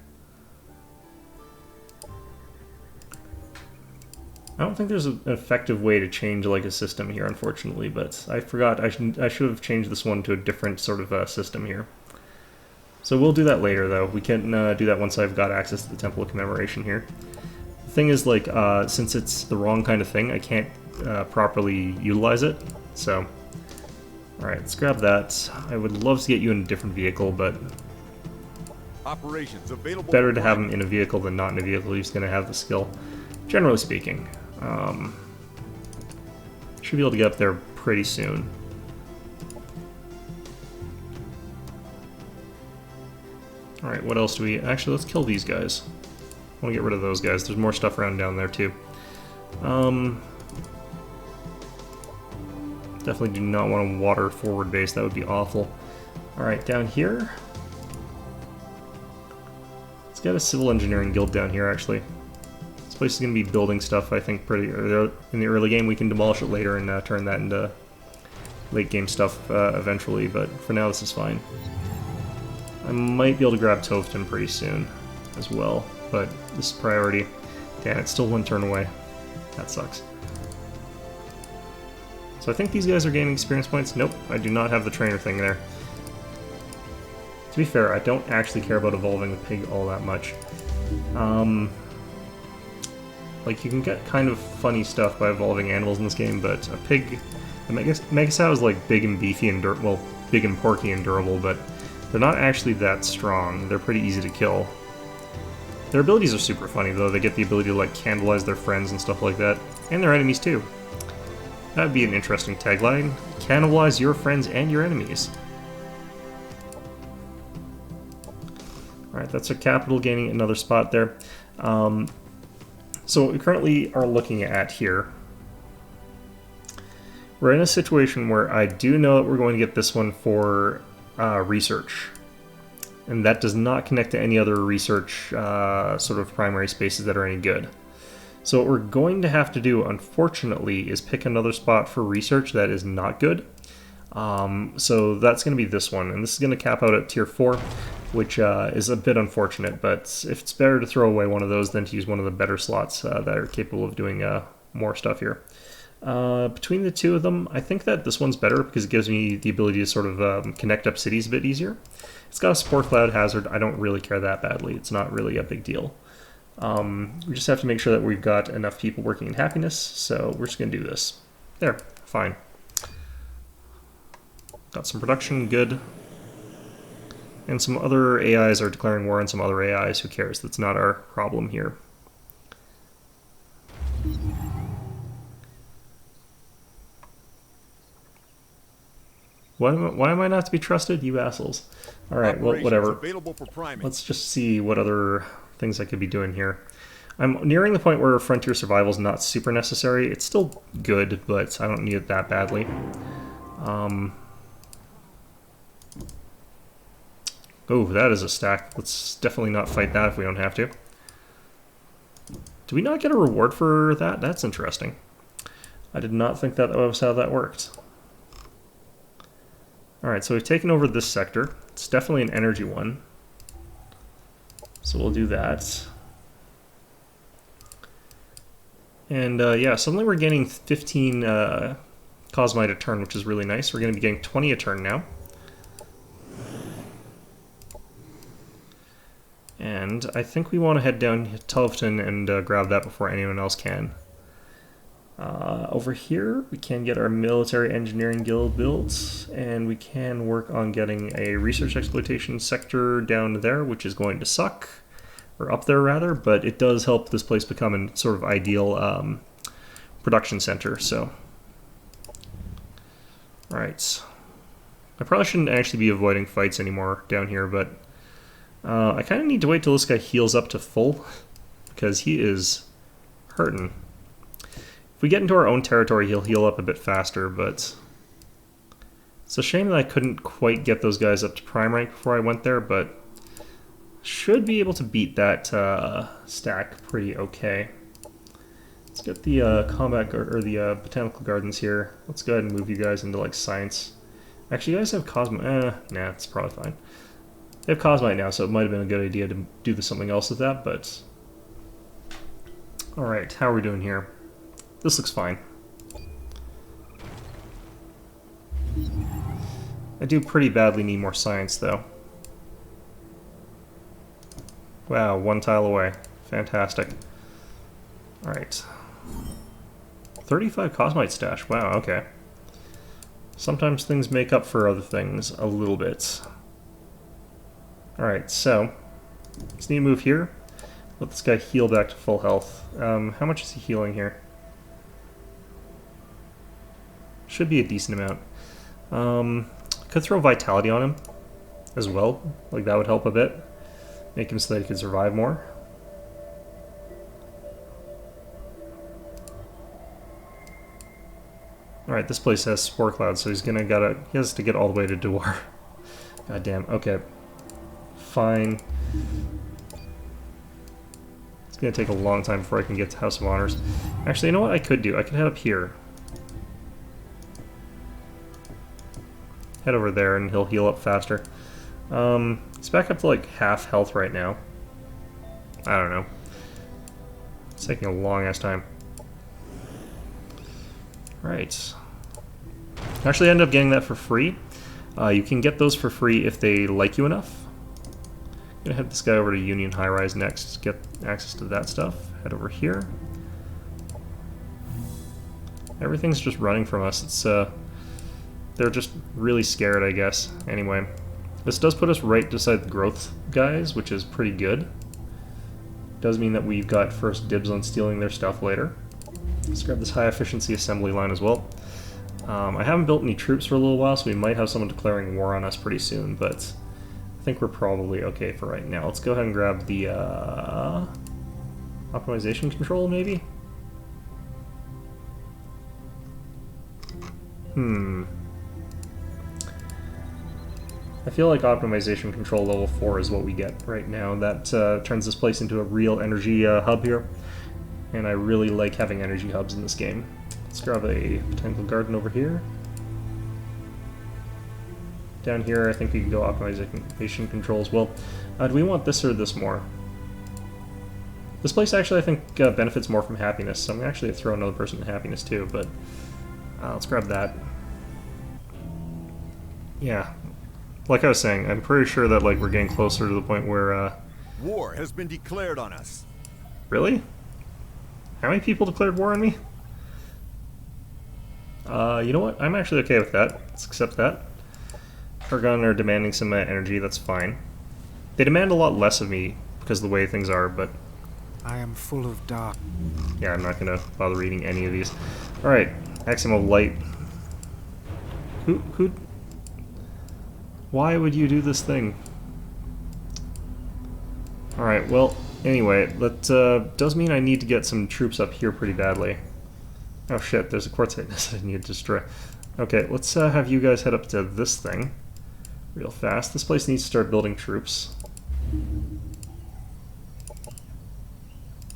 I don't think there's an effective way to change like a system here, unfortunately, but I forgot. I should have changed this one to a different sort of system here. So we'll do that later, though. We can do that once I've got access to the Temple of Commemoration here. The thing is, like, since it's the wrong kind of thing, I can't properly utilize it. So, alright, let's grab that. I would love to get you in a different vehicle, but Operations available. Better to have him in a vehicle than not in a vehicle. He's going to have the skill, generally speaking. Should be able to get up there pretty soon. Alright, what else do we... Actually, let's kill these guys. I want to get rid of those guys. There's more stuff around down there, too. Definitely do not want a water forward base. That would be awful. Alright, down here. Let's get a civil engineering guild down here, actually. This place is going to be building stuff, I think, pretty in the early game. We can demolish it later and turn that into late game stuff eventually, but for now this is fine. I might be able to grab Toveton pretty soon as well, but this is priority. Damn, it's still one turn away. That sucks. So I think these guys are gaining experience points. Nope, I do not have the trainer thing there. To be fair, I don't actually care about evolving the pig all that much. Like, you can get kind of funny stuff by evolving animals in this game, but a pig... A Megasow is like big and beefy and well, big and porky and durable, but they're not actually that strong. They're pretty easy to kill. Their abilities are super funny, though. They get the ability to, like, cannibalize their friends and stuff like that. And their enemies, too. That'd be an interesting tagline. Cannibalize your friends and your enemies. Alright, that's our capital gaining another spot there. So what we currently are looking at here, we're in a situation where I do know that we're going to get this one for research. And that does not connect to any other research sort of primary spaces that are any good. So what we're going to have to do, unfortunately, is pick another spot for research that is not good. So that's going to be this one, and this is going to cap out at tier 4, which is a bit unfortunate, but if it's better to throw away one of those than to use one of the better slots that are capable of doing more stuff here. Between the two of them, I think that this one's better because it gives me the ability to sort of connect up cities a bit easier. It's got a Spore Cloud hazard. I don't really care that badly. It's not really a big deal. We just have to make sure that we've got enough people working in happiness, so we're just going to do this. There, fine. Got some production, good. And some other AIs are declaring war on some other AIs. Who cares? That's not our problem here. Why am I not to be trusted? You assholes. Alright, well, whatever. Let's just see what other things I could be doing here. I'm nearing the point where Frontier Survival is not super necessary. It's still good, but I don't need it that badly. Oh, that is a stack. Let's definitely not fight that if we don't have to. Do we not get a reward for that? That's interesting. I did not think that was how that worked. Alright, so we've taken over this sector. It's definitely an energy one. So we'll do that. And yeah, suddenly we're getting 15 Cosmite a turn, which is really nice. We're going to be getting 20 a turn now. And I think we want to head down to Tulfton and grab that before anyone else can. Over here, we can get our military engineering guild built, and we can work on getting a research exploitation sector down there, which is going to suck, or up there rather, but it does help this place become a sort of ideal production center, so. Alright. I probably shouldn't actually be avoiding fights anymore down here, but I kind of need to wait till this guy heals up to full, because he is hurting. If we get into our own territory, he'll heal up a bit faster, but it's a shame that I couldn't quite get those guys up to prime rank before I went there, but should be able to beat that stack pretty okay. Let's get the combat or the botanical gardens here. Let's go ahead and move you guys into like science. Actually, you guys have Cosmite. Nah, it's probably fine. They have Cosmite now, so it might have been a good idea to do something else with that, but alright, how are we doing here? This looks fine. I do pretty badly need more science, though. Wow, 1 tile away. Fantastic. Alright. 35 Cosmite stash. Wow, okay. Sometimes things make up for other things a little bit. Alright, so just need to move here. Let this guy heal back to full health. How much is he healing here? Should be a decent amount. Could throw Vitality on him as well. Like, that would help a bit. Make him so that he can survive more. Alright, this place has Spore Cloud, so he has to get all the way to Dwar. God damn, okay. Fine. It's gonna take a long time before I can get to House of Honors. Actually, you know what I could do? I could head up here. Head over there and he'll heal up faster. He's back up to like half health right now. I don't know. It's taking a long ass time. Right. Actually, I ended up getting that for free. You can get those for free if they like you enough. I'm gonna head this guy over to Union High Rise next, get access to that stuff. Head over here. Everything's just running from us. It's they're just really scared, I guess. Anyway, this does put us right beside the growth guys, which is pretty good. Does mean that we've got first dibs on stealing their stuff later. Let's grab this high efficiency assembly line as well. I haven't built any troops for a little while, so we might have someone declaring war on us pretty soon, but I think we're probably okay for right now. Let's go ahead and grab the optimization control, maybe? I feel like optimization control level 4 is what we get right now. That turns this place into a real energy hub here. And I really like having energy hubs in this game. Let's grab a botanical garden over here. Down here, I think we can go optimization control as well. Do we want this or this more? This place actually, I think, benefits more from happiness, so I'm going to actually throw another person in happiness too, but let's grab that. Yeah. Like I was saying, I'm pretty sure that like we're getting closer to the point where War has been declared on us. Really? How many people declared war on me? You know what? I'm actually okay with that. Let's accept that. Argon are demanding some energy, that's fine. They demand a lot less of me because of the way things are, but I am full of dark. yeah, I'm not gonna bother reading any of these. Alright, Axiom of Light. Who Why would you do this thing? Alright, well, anyway, that does mean I need to get some troops up here pretty badly. Oh shit, there's a quartzite nest I need to destroy. Okay, let's have you guys head up to this thing real fast. This place needs to start building troops.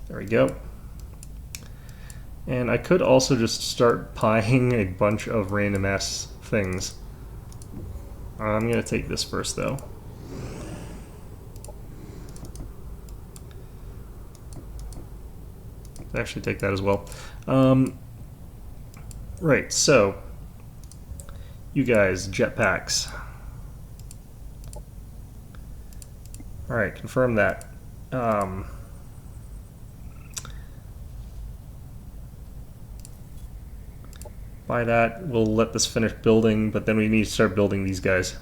There we go. And I could also just start buying a bunch of random ass things. I'm gonna take this first though. Actually take that as well. Right, so you guys, jetpacks. Alright, confirm that. By that, we'll let this finish building, but then we need to start building these guys.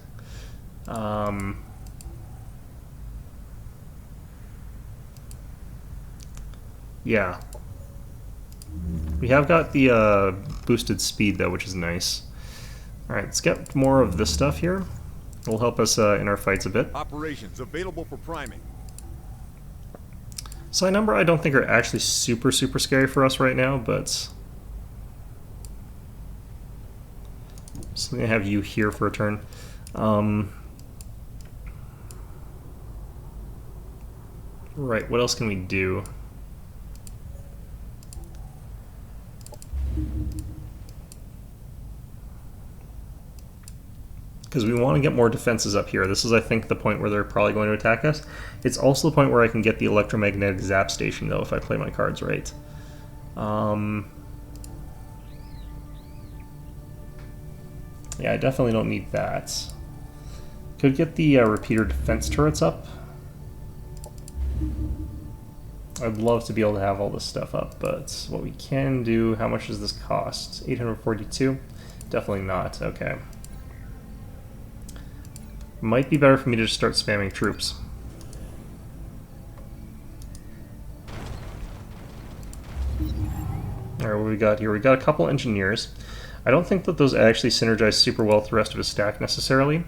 Yeah. We have got the boosted speed, though, which is nice. Alright, let's get more of this stuff here. It'll help us in our fights a bit. Operations available for priming. Psi number I don't think are actually super scary for us right now, but... So I'm going to have you here for a turn. Right, what else can we do? Because we want to get more defenses up here. This is, I think, the point where they're probably going to attack us. It's also the point where I can get the electromagnetic zap station, though, if I play my cards right. Yeah, I definitely don't need that. Could get the repeater defense turrets up. I'd love to be able to have all this stuff up, but what we can do, how much does this cost? 842? Definitely not, okay. Might be better for me to just start spamming troops. Alright, what do we got here? We got a couple engineers. I don't think that those actually synergize super well with the rest of his stack necessarily.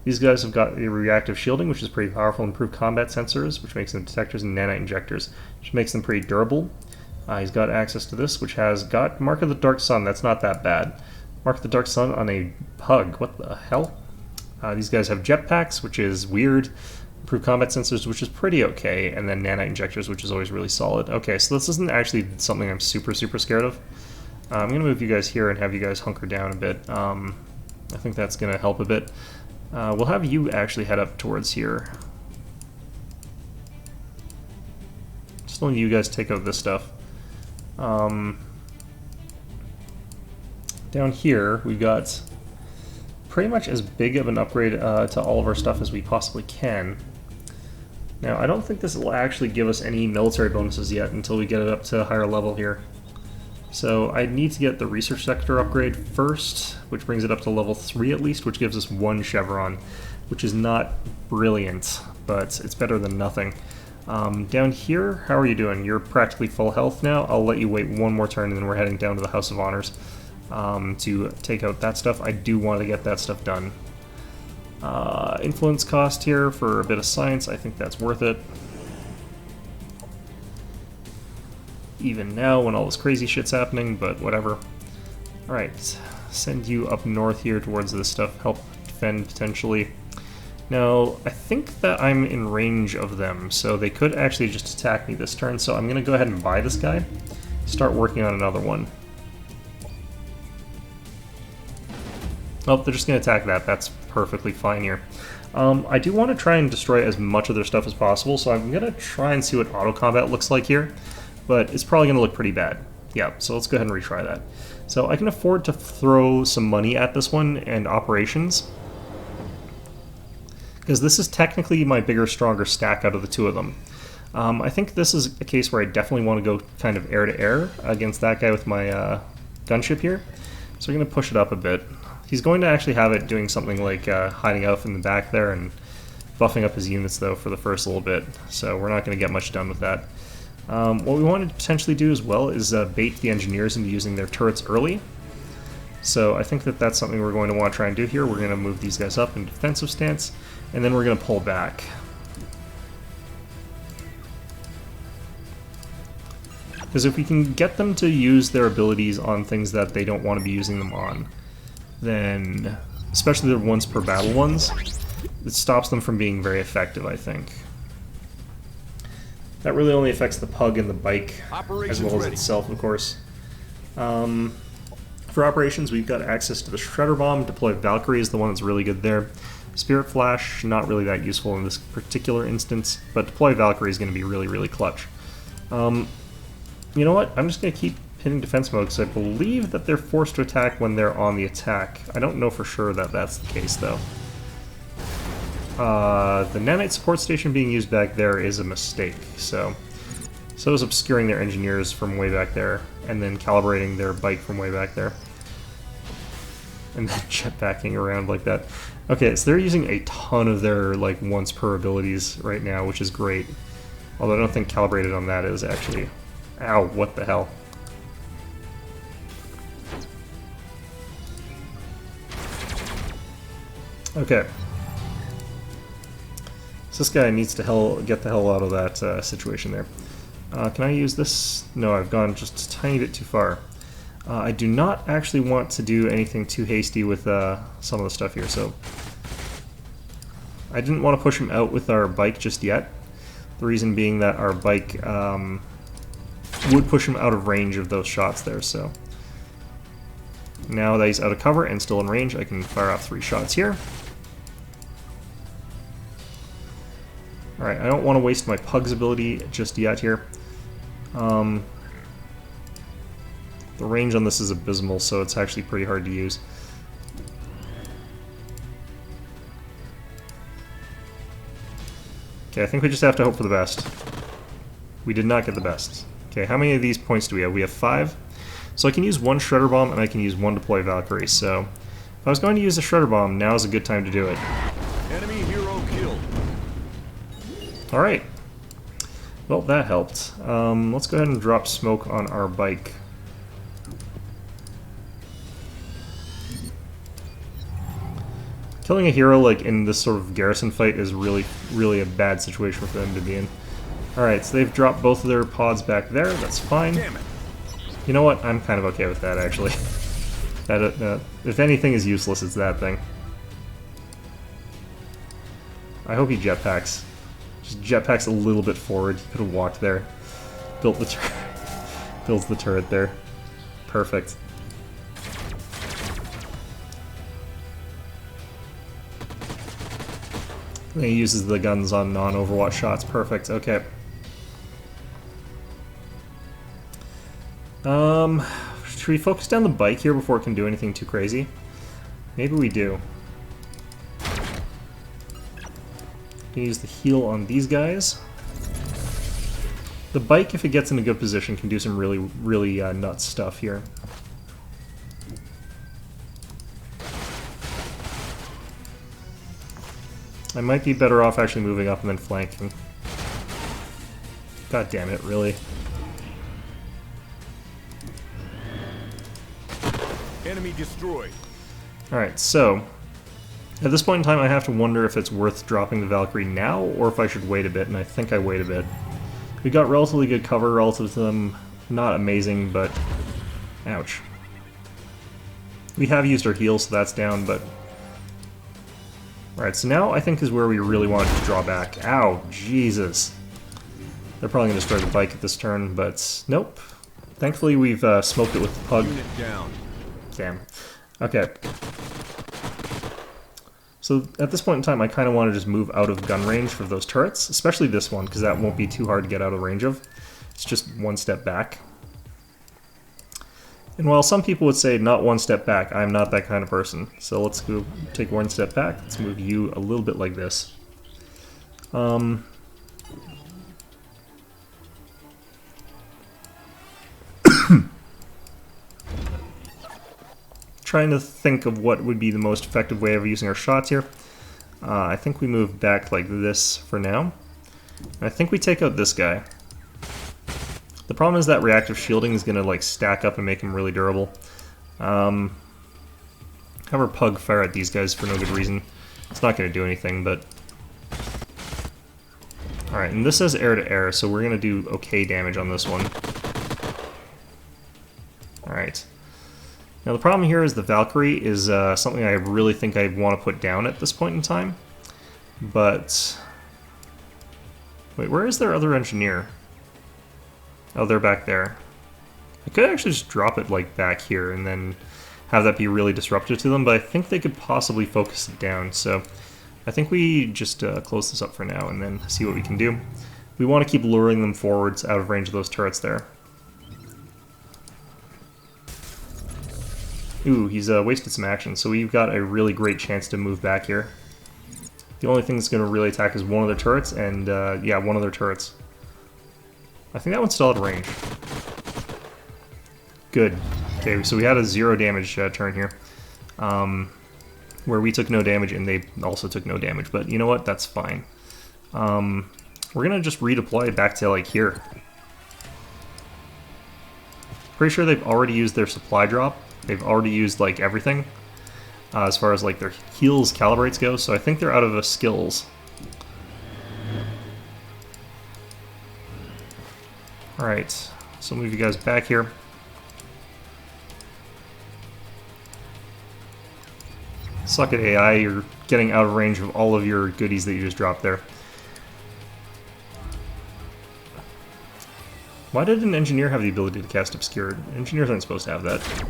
These guys have got the reactive shielding, which is pretty powerful, improved combat sensors, which makes them detectors, and nanite injectors, which makes them pretty durable. He's got access to this, which has got Mark of the Dark Sun. That's not that bad. Mark of the Dark Sun on a pug. What the hell? These guys have jetpacks, which is weird. Improved combat sensors, which is pretty okay, and then nanite injectors, which is always really solid. Okay, so this isn't actually something I'm super scared of. I'm going to move you guys here and have you guys hunker down a bit. I think that's going to help a bit. We'll have you actually head up towards here. Just letting you guys take out this stuff. Down here, we've got pretty much as big of an upgrade to all of our stuff as we possibly can. Now, I don't think this will actually give us any military bonuses yet until we get it up to a higher level here. So I need to get the research sector upgrade first, which brings it up to level 3 at least, which gives us 1 chevron, which is not brilliant, but it's better than nothing. Down here, how are you doing? You're practically full health now. I'll let you wait one more turn and then we're heading down to the House of Honors to take out that stuff. I do want to get that stuff done. Influence cost here for a bit of science, I think that's worth it. Even now when all this crazy shit's happening, but whatever. Alright, send you up north here towards this stuff, help defend potentially. Now, I think that I'm in range of them, so they could actually just attack me this turn, so I'm going to go ahead and buy this guy, start working on another one. Oh, they're just going to attack that. That's perfectly fine here. I do want to try and destroy as much of their stuff as possible, so I'm going to try and see what auto combat looks like here. But it's probably going to look pretty bad. Yeah, so let's go ahead and retry that. So I can afford to throw some money at this one and operations, because this is technically my bigger, stronger stack out of the two of them. I think this is a case where I definitely want to go kind of air-to-air against that guy with my gunship here. So we're going to push it up a bit. He's going to actually have it doing something like hiding out in the back there and buffing up his units, though, for the first little bit. So we're not going to get much done with that. What we want to potentially do as well is bait the engineers into using their turrets early. So I think that that's something we're going to want to try and do here. We're going to move these guys up in defensive stance, and then we're going to pull back. Because if we can get them to use their abilities on things that they don't want to be using them on, then, especially the once per battle ones, it stops them from being very effective, I think. That really only affects the pug and the bike, as well as itself, of course. For operations, we've got access to the Shredder Bomb. Deploy Valkyrie is the one that's really good there. Spirit Flash, not really that useful in this particular instance, but Deploy Valkyrie is going to be really, really clutch. You know what? I'm just going to keep hitting defense mode because I believe that they're forced to attack when they're on the attack. I don't know for sure that that's the case, though. The nanite support station being used back there is a mistake, so is obscuring their engineers from way back there, and then calibrating their bike from way back there. And then jetpacking around like that. Okay, so they're using a ton of their, like, once per abilities right now, which is great. Although I don't think calibrated on that is actually... Ow, what the hell. Okay. So this guy needs to get the hell out of that situation there. Can I use this? No, I've gone just a tiny bit too far. I do not actually want to do anything too hasty with some of the stuff here, so... I didn't want to push him out with our bike just yet. The reason being that our bike would push him out of range of those shots there, so... Now that he's out of cover and still in range, I can fire off 3 shots here. Alright, I don't want to waste my Pug's ability just yet here. The range on this is abysmal, so it's actually pretty hard to use. Okay, I think we just have to hope for the best. We did not get the best. Okay, how many of these points do we have? We have 5. So I can use 1 Shredder Bomb and I can use 1 Deploy Valkyrie, so... If I was going to use a Shredder Bomb, now is a good time to do it. Enemy hero killed. Alright. Well, that helped. Let's go ahead and drop smoke on our bike. Killing a hero, like, in this sort of garrison fight is really, really a bad situation for them to be in. Alright, so they've dropped both of their pods back there. That's fine. Damn it. You know what? I'm kind of okay with that, actually. That, if anything is useless, it's that thing. I hope he jetpacks. Just jetpacks a little bit forward. He could have walked there. Built the builds the turret there. Perfect. And he uses the guns on non-Overwatch shots. Perfect. Okay. Should we focus down the bike here before it can do anything too crazy? Maybe we do. Can use the heal on these guys. The bike, if it gets in a good position, can do some really, really nuts stuff here. I might be better off actually moving up and then flanking. God damn it, really. Enemy destroyed. Alright, so... At this point in time, I have to wonder if it's worth dropping the Valkyrie now, or if I should wait a bit, and I think I wait a bit. We got relatively good cover relative to them. Not amazing, but... Ouch. We have used our heal, so that's down, but... Alright, so now I think is where we really want to draw back. Ow, Jesus. They're probably going to destroy the bike at this turn, but nope. Thankfully we've smoked it with the Pug. Unit down. Damn. Okay. So at this point in time, I kind of want to just move out of gun range for those turrets, especially this one, because that won't be too hard to get out of range of. It's just one step back. And while some people would say not one step back, I'm not that kind of person. So let's go take one step back. Let's move you a little bit like this. Trying to think of what would be the most effective way of using our shots here. I think we move back like this for now. I think we take out this guy. The problem is that reactive shielding is going to like stack up and make him really durable. Have our Pug fire at these guys for no good reason. It's not going to do anything, but... Alright, and this says air to air, so we're going to do okay damage on this one. Alright. Now the problem here is the Valkyrie is something I really think I want to put down at this point in time. But... Wait, where is their other engineer? Oh, they're back there. I could actually just drop it like back here and then have that be really disruptive to them, but I think they could possibly focus it down, so I think we just close this up for now and then see what we can do. We want to keep luring them forwards out of range of those turrets there. Ooh, he's wasted some action, so we've got a really great chance to move back here. The only thing that's going to really attack is one of their turrets, and yeah, one of their turrets. I think that one's still out of range. Good. Okay, so we had a 0 damage turn here. Where we took no damage and they also took no damage, but you know what? That's fine. We're gonna just redeploy it back to like here. Pretty sure they've already used their supply drop. They've already used like everything as far as like their heals calibrates go, so I think they're out of skills. Alright, so move you guys back here. Suck it, AI, you're getting out of range of all of your goodies that you just dropped there. Why did an engineer have the ability to cast Obscured? Engineers aren't supposed to have that.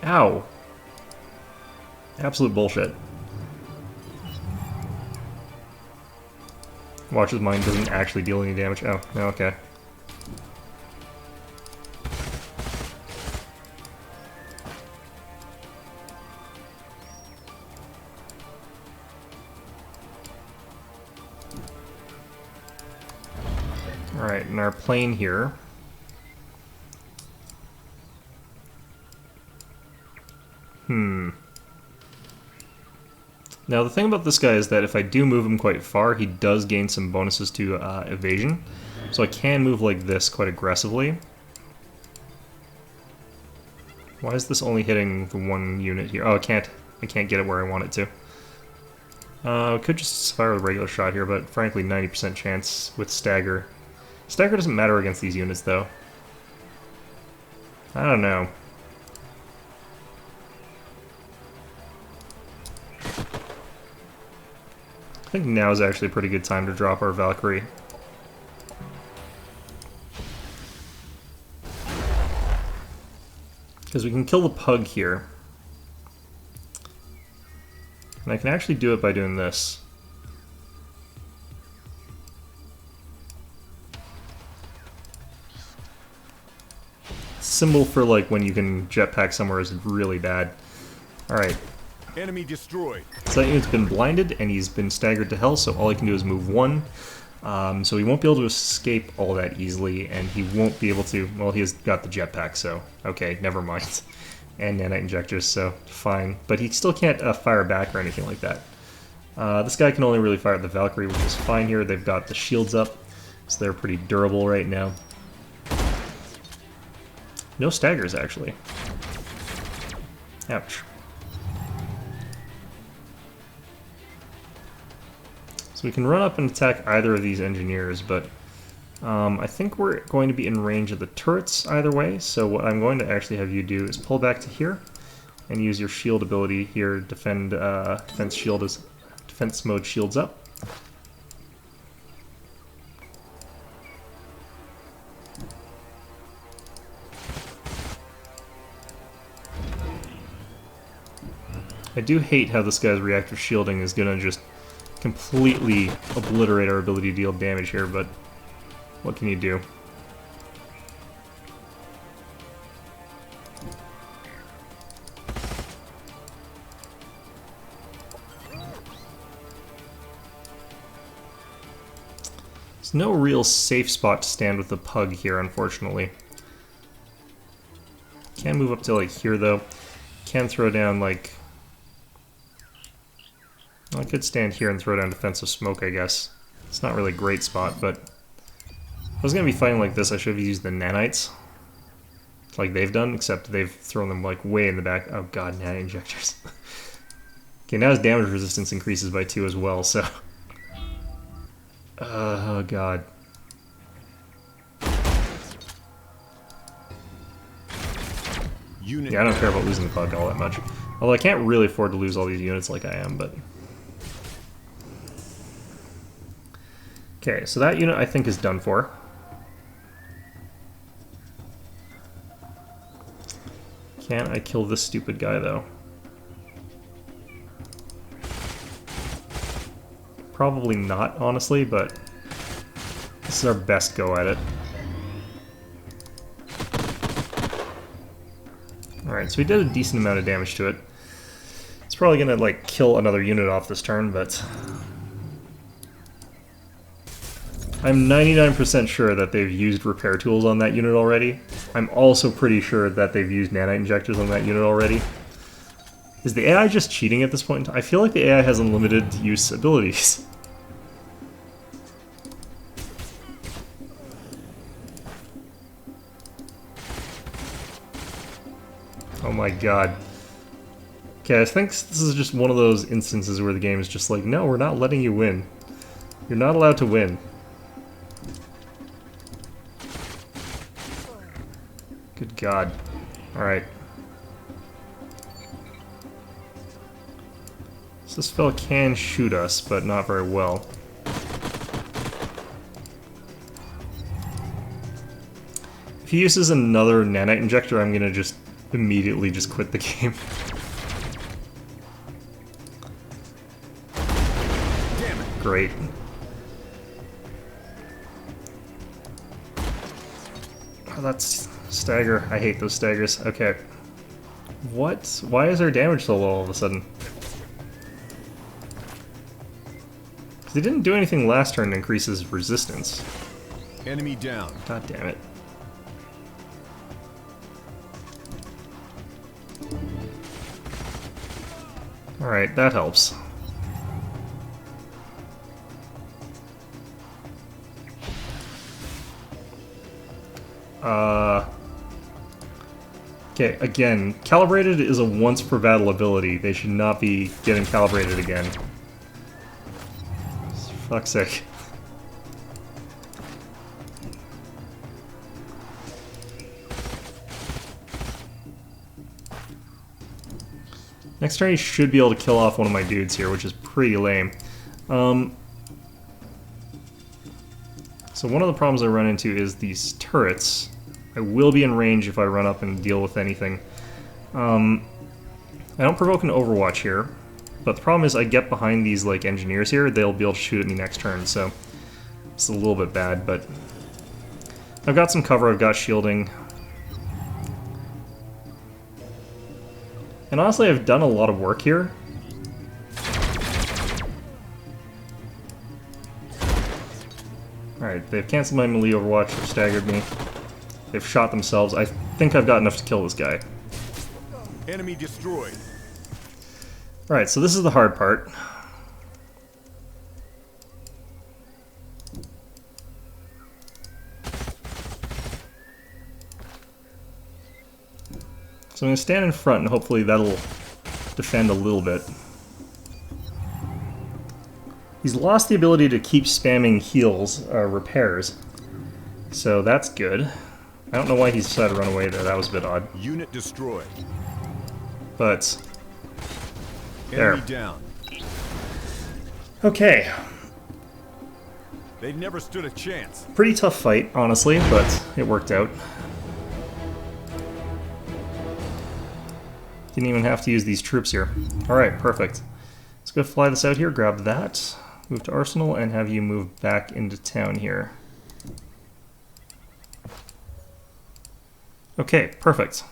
Ow! Absolute bullshit. Watch his mine doesn't actually deal any damage. Oh, no, okay. Alright, and our plane here. Now the thing about this guy is that if I do move him quite far, he does gain some bonuses to evasion. So I can move like this quite aggressively. Why is this only hitting the one unit here? Oh, I can't get it where I want it to. I could just fire a regular shot here, but frankly 90% chance with stagger. Stagger doesn't matter against these units, though. I don't know. I think now is actually a pretty good time to drop our Valkyrie. Because we can kill the pug here. And I can actually do it by doing this. Symbol for like when you can jetpack somewhere is really bad. Alright. Enemy destroyed. So that unit's been blinded and he's been staggered to hell, so all he can do is move one. So he won't be able to escape all that easily, and he won't be able to, well, he has got the jetpack, so okay, never mind. And nanite injectors, so fine. But he still can't fire back or anything like that. This guy can only really fire at the Valkyrie, which is fine here. They've got the shields up, so they're pretty durable right now. No staggers, actually. Ouch. So we can run up and attack either of these engineers, but I think we're going to be in range of the turrets either way, so what I'm going to actually have you do is pull back to here and use your shield ability here, defense shield as defense mode shields up. I do hate how this guy's reactive shielding is gonna just completely obliterate our ability to deal damage here, but what can you do? There's no real safe spot to stand with the pug here, unfortunately. Can move up to like here though. Can throw down like... I could stand here and throw down defensive smoke, I guess. It's not really a great spot, but if I was going to be fighting like this, I should have used the nanites. Like they've done, except they've thrown them like way in the back. Oh god, nanite injectors. Okay, now his damage resistance increases by 2 as well, so... oh god. Yeah, I don't care about losing the pug all that much. Although I can't really afford to lose all these units like I am, but... Okay, so that unit I think is done for. Can I kill this stupid guy, though? Probably not, honestly, but this is our best go at it. Alright, so we did a decent amount of damage to it. It's probably gonna, like, kill another unit off this turn, but I'm 99% sure that they've used repair tools on that unit already. I'm also pretty sure that they've used nanite injectors on that unit already. Is the AI just cheating at this point? I feel like the AI has unlimited use abilities. Oh my god. Okay, I think this is just one of those instances where the game is just like, no, we're not letting you win. You're not allowed to win. Good god. Alright. So this fella can shoot us, but not very well. If he uses another nanite injector, I'm gonna just immediately just quit the game. Damn it. Great. Oh, that's stagger. I hate those staggers. Okay. What? Why is our damage so low all of a sudden? Because they didn't do anything last turn to increase his resistance. Enemy down. God damn it. Alright, that helps. Okay, again, calibrated is a once per battle ability. They should not be getting calibrated again. For fuck's sake. Next turn he should be able to kill off one of my dudes here, which is pretty lame. So one of the problems I run into is these turrets. I will be in range if I run up and deal with anything. I don't provoke an overwatch here, but the problem is I get behind these like engineers here, they'll be able to shoot at me next turn, so it's a little bit bad, but I've got some cover, I've got shielding. And honestly, I've done a lot of work here. Alright, they've canceled my melee overwatch, they've staggered me. They've shot themselves. I think I've got enough to kill this guy. Enemy destroyed. Alright, so this is the hard part. So I'm going to stand in front and hopefully that'll defend a little bit. He's lost the ability to keep spamming heals, repairs. So that's good. I don't know why he decided to run away there, that was a bit odd. Unit destroyed. But there. Enemy down. Okay. They've never stood a chance. Pretty tough fight, honestly, but it worked out. Didn't even have to use these troops here. Alright, perfect. Let's go fly this out here, grab that, move to Arsenal, and have you move back into town here. Okay, perfect.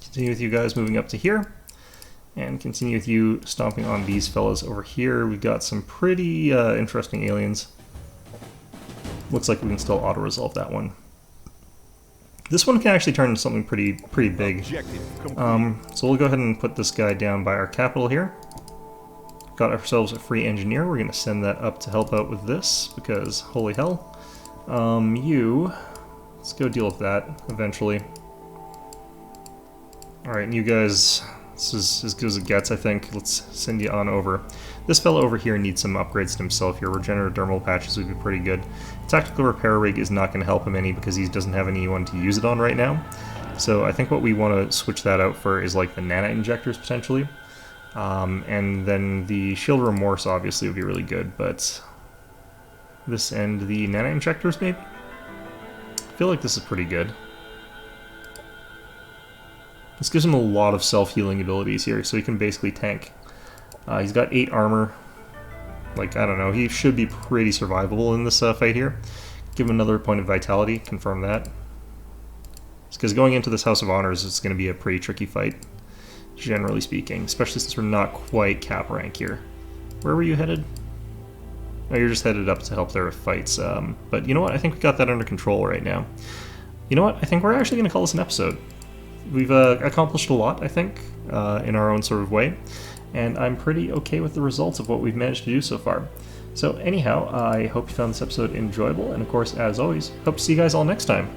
Continue with you guys moving up to here, and continue with you stomping on these fellas over here. We've got some pretty interesting aliens. Looks like we can still auto-resolve that one. This one can actually turn into something pretty big. So we'll go ahead and put this guy down by our capital here. Got ourselves a free engineer. We're going to send that up to help out with this, because holy hell. Let's go deal with that eventually. Alright, and you guys, this is as good as it gets, I think. Let's send you on over. This fellow over here needs some upgrades to himself here. Regenerative dermal patches would be pretty good. Tactical repair rig is not going to help him any because he doesn't have anyone to use it on right now. So I think what we want to switch that out for is like the nanite injectors potentially. And then the shield remorse obviously would be really good, but this and the nanite injectors maybe? I feel like this is pretty good. This gives him a lot of self-healing abilities here, so he can basically tank. He's got 8 armor. Like, I don't know, he should be pretty survivable in this fight here. Give him another point of vitality, confirm that. Because going into this House of Honors, it's going to be a pretty tricky fight, generally speaking, especially since we're not quite cap rank here. Where were you headed? Oh, you're just headed up to help their fights. But you know what? I think we got that under control right now. You know what? I think we're actually going to call this an episode. We've accomplished a lot, I think, in our own sort of way. And I'm pretty okay with the results of what we've managed to do so far. So anyhow, I hope you found this episode enjoyable. And of course, as always, hope to see you guys all next time.